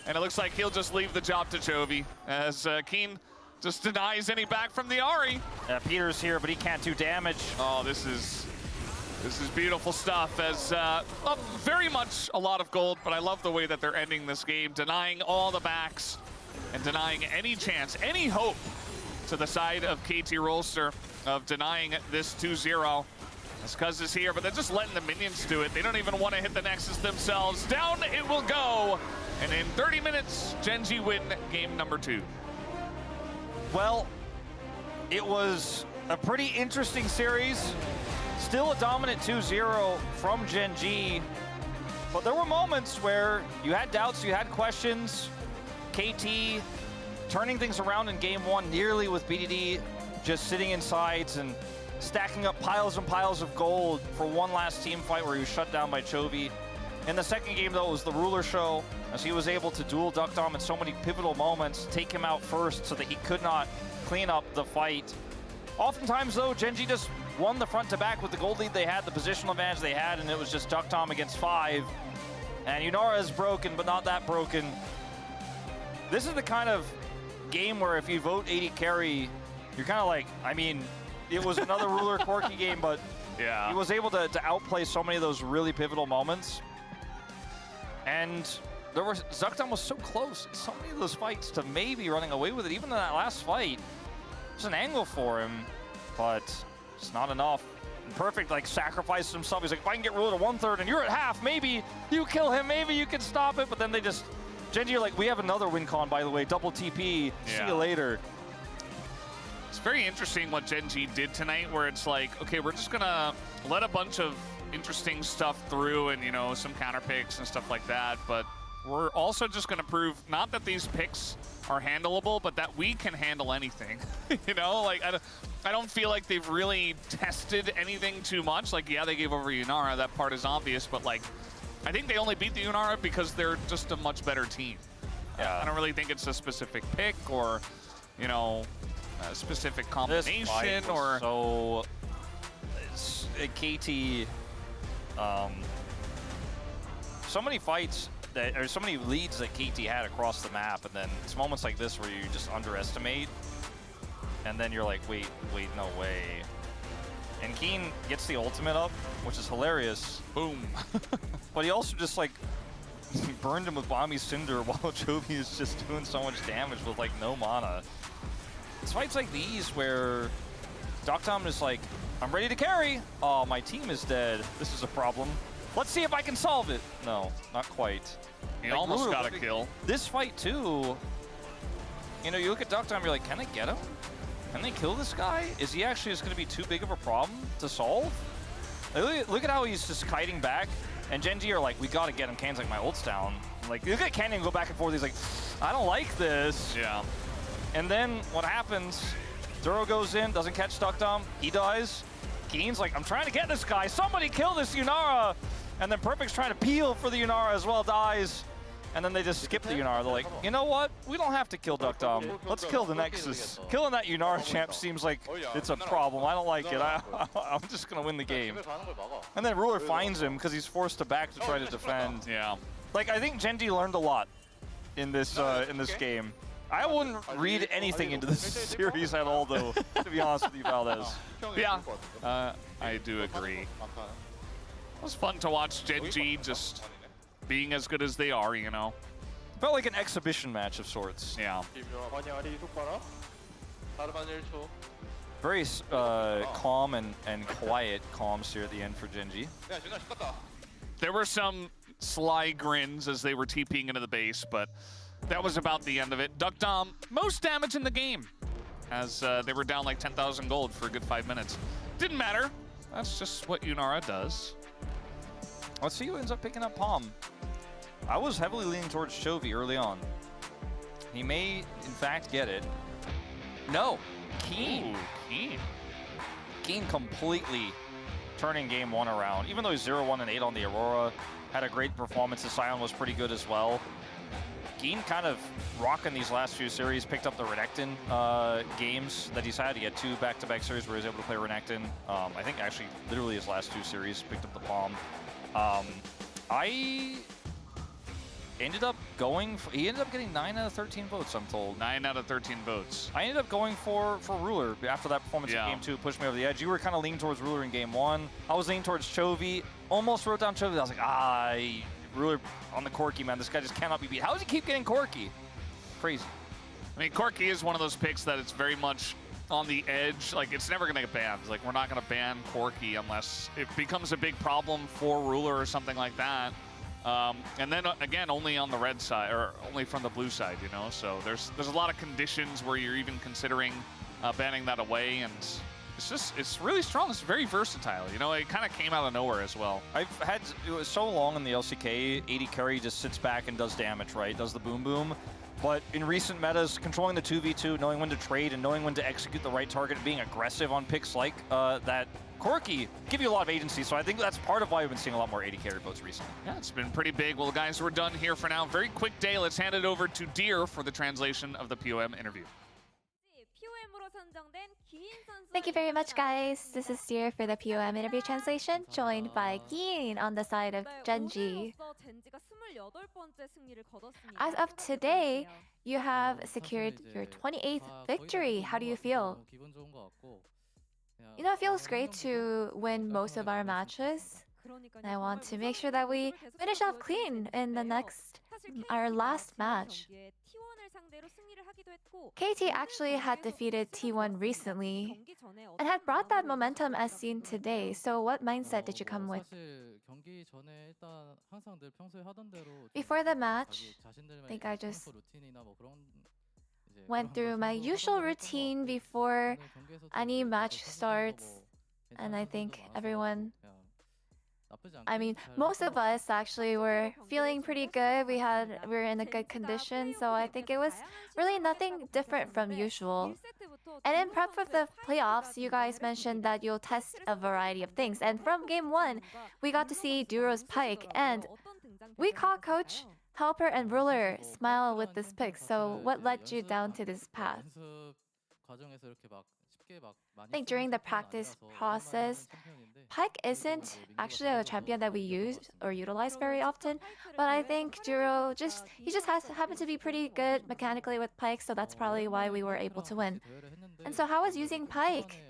And it looks like he'll just leave the job to Chovy, as Keen just denies any back from the Ahri. Yeah, Peter's here, but he can't do damage. Oh, this is beautiful stuff, as very much a lot of gold, but I love the way that they're ending this game, denying all the backs and denying any chance, any hope to the side of KT Rolster of denying this 2-0. As Cuz is here, but they're just letting the minions do it. They don't even want to hit the Nexus themselves. Down it will go, and in 30 minutes, GENG win game number 2. Well, it was a pretty interesting series. Still a dominant 2-0 from GENG, but there were moments where you had doubts, you had questions. KT turning things around in game 1 nearly with BDD just sitting in sides and stacking up piles and piles of gold for one last team fight where he was shut down by Chovy. In the second game, though, it was the Ruler show, as he was able to duel Duckdom in so many pivotal moments, take him out first so that he could not clean up the fight. Oftentimes, though, GENG just won the front to back with the gold lead they had, the positional advantage they had, and it was just Duckdom against 5. And Yunara is broken, but not that broken. This is the kind of game where if you vote 80 carry, you're kind of like, I mean, it was another Ruler quirky game, but yeah, he was able to outplay so many of those really pivotal moments. And Duckdom was so close in so many of those fights to maybe running away with it. Even in that last fight, there's an angle for him, but it's not enough. And Perfect, like, sacrificed himself. He's like, if I can get Ruler to 1/3 and you're at half, maybe you kill him, maybe you can stop it. But then they just, GENG are like, we have another win con, by the way, double TP, see you later. It's very interesting what GENG did tonight, where it's like, okay, we're just gonna let a bunch of interesting stuff through and, you know, some counter picks and stuff like that, but we're also just gonna prove not that these picks are handleable, but that we can handle anything. You know, like, I don't feel like they've really tested anything too much. Like, yeah, they gave over Yunara, that part is obvious, but like, I think they only beat the Yunara because they're just a much better team. Yeah. I don't really think it's a specific pick or, you know, a specific combination or so KT so many fights that, or so many leads that KT had across the map, and then it's moments like this where you just underestimate, and then you're like, wait, no way. And Keen gets the ultimate up, which is hilarious. boom. But he also just, like, He burned him with Bombi Cinder while Chovy is just doing so much damage with like no mana. It's fights like these where Doctom is like, I'm ready to carry. Oh, my team is dead. This is a problem. Let's see if I can solve it. No, not quite. He Like, almost Ruler, got a kill. This fight too, you know, you look at Doctom, you're like, can they get him? Can they kill this guy? Is he actually just going to be too big of a problem to solve? Like, look at how he's just kiting back. And GENG are like, we got to get him. Can's like, my ult's down. Like, look at Canyon go back and forth. He's like, I don't like this. Yeah. And then what happens? Duro goes in, doesn't catch Doctom. He dies. Keen's like, I'm trying to get this guy. Somebody kill this Yunara. And then Perfect's trying to peel for the Yunara as well, dies. And then they just skip the Yunara. They're like, you know what? We don't have to kill Doctom. Let's kill the Nexus. Killing that Yunara champ seems like it's a problem. I don't like it. I'm just going to win the game. And then Ruler finds him because he's forced to back to try to defend. Yeah. Like, I think GENG learned a lot in this game. I wouldn't read anything into this series at all, though, to be honest with you, Valdez. Yeah. I do agree. It was fun to watch GENG just being as good as they are, you know. Felt like an exhibition match of sorts. Yeah. Very calm and quiet calms here at the end for GENG. There were some sly grins as they were TPing into the base, but that was about the end of it. Doctom, most damage in the game, as they were down like 10,000 gold for a good 5 minutes. Didn't matter. That's just what Yunara does. Let's see who ends up picking up Palm. I was heavily leaning towards Chovy early on. He may, in fact, get it. No, Keen. Ooh, Keen. Keen completely turning game one around. Even though he's 0-1 and 8 on the Aurora, had a great performance. His Scion was pretty good as well. Keen kind of rocking these last few series, picked up the Renekton games that he's had. He had 2 back-to-back series where he was able to play Renekton. I think actually literally his last 2 series, picked up the Palm. I ended up going for, he ended up getting 9 out of 13 votes, I'm told. 9 out of 13 votes. I ended up going for Ruler after that performance in game 2, pushed me over the edge. You were kind of leaning towards Ruler in game 1. I was leaning towards Chovy. Almost wrote down Chovy. I was like, Ruler on the Corki, man. This guy just cannot be beat. How does he keep getting Corki? Crazy. I mean, Corki is one of those picks that it's very much on the edge. Like, it's never going to get banned. Like, we're not going to ban Corki unless it becomes a big problem for Ruler or something like that. And then, again, only on the red side, or only from the blue side, you know? So there's a lot of conditions where you're even considering banning that away, and it's really strong. It's very versatile, you know? It kind of came out of nowhere as well. It was so long in the LCK, 80 carry just sits back and does damage, right? Does the boom boom. But in recent metas, controlling the 2v2, knowing when to trade and knowing when to execute the right target, being aggressive on picks like that, Corki give you a lot of agency, so I think that's part of why we've been seeing a lot more 80 carry votes recently. Yeah, it's been pretty big. Well, guys, we're done here for now. Very quick day. Let's hand it over to Deer for the translation of the POM interview. Thank you very much, guys. This is Deer for the POM interview translation, joined by Gin on the side of GENG. As of today, you have secured your 28th victory. How do you feel? You know, it feels great to win most of our matches. And I want to make sure that we finish off clean in our last match. KT actually had defeated T1 recently and had brought that momentum as seen today. So what mindset did you come with? Before the match, I think I just went through my usual routine before any match starts, and I think most of us actually were feeling pretty good. We were in a good condition, so I think it was really nothing different from usual. And in prep for the playoffs, you guys mentioned that you'll test a variety of things. And from game 1, we got to see Duro's Pike, and we caught Coach, Helper, and Ruler smile with this pick. So what led you down to this path? I think during the practice process, Pike isn't actually a champion that we use or utilize very often, but I think Duro he just happened to be pretty good mechanically with Pike, so that's probably why we were able to win. And so how was using Pike?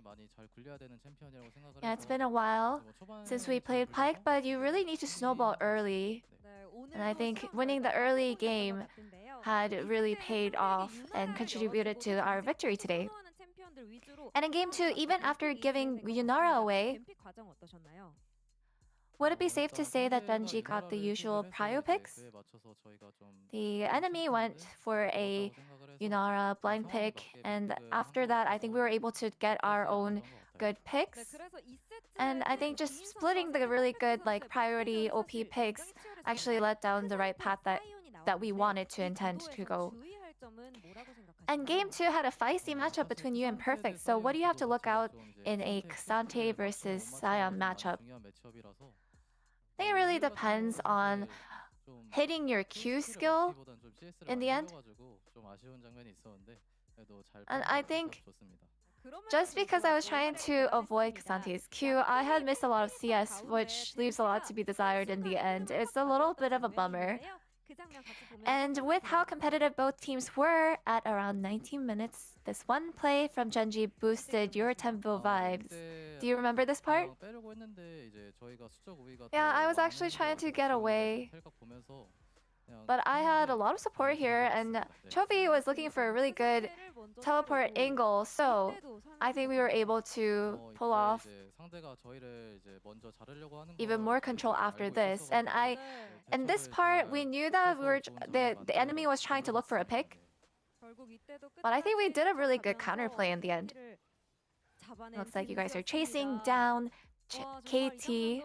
Yeah, it's been a while since we played Pike, but you really need to snowball early. And I think winning the early game had really paid off and contributed to our victory today. And in game 2, even after giving Yunara away, would it be safe to say that GENG got the usual prio picks? The enemy went for a Yunara blind pick, and after that, I think we were able to get our own good picks. And I think just splitting the really good priority OP picks actually led down the right path that we wanted to intend to go. And game 2 had a feisty matchup between you and Perfect, so what do you have to look out in a Xante versus Sion matchup? I think it really depends on hitting your Q skill in the end. And I think just because I was trying to avoid Xante's Q, I had missed a lot of CS, which leaves a lot to be desired in the end. It's a little bit of a bummer. And with how competitive both teams were at around 19 minutes, this one play from GENG boosted your tempo vibes. Do you remember this part? Yeah, I was actually trying to get away, but I had a lot of support here, and Chovy was looking for a really good teleport angle, so I think we were able to pull off even more control after this. And in this part, we knew that the enemy was trying to look for a pick, but I think we did a really good counterplay in the end. Looks like you guys are chasing down KT,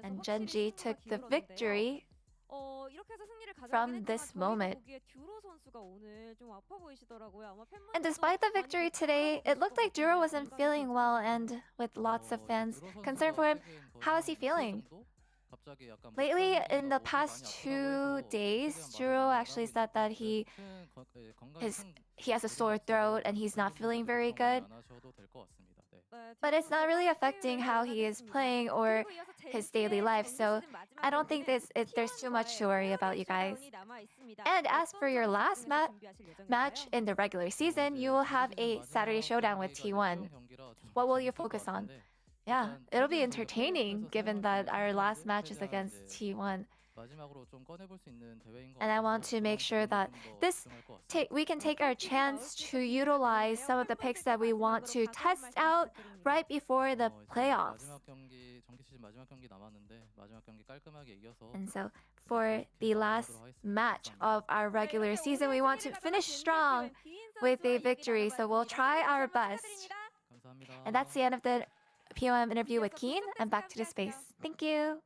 and GENG took the victory from this moment. And despite the victory today, it looked like Juro wasn't feeling well, and with lots of fans concerned for him, how is he feeling? Lately, in the past 2 days, Juro actually said that he has a sore throat and he's not feeling very good. But it's not really affecting how he is playing or his daily life, so I don't think there's too much to worry about, you guys. And as for your last match in the regular season, you will have a Saturday showdown with T1. What will you focus on? Yeah, it'll be entertaining given that our last match is against T1. And I want to make sure that we can take our chance to utilize some of the picks that we want to test out right before the playoffs. And so for the last match of our regular season, we want to finish strong with a victory, so we'll try our best. And that's the end of the POM interview with Keen, and back to the space. Thank you.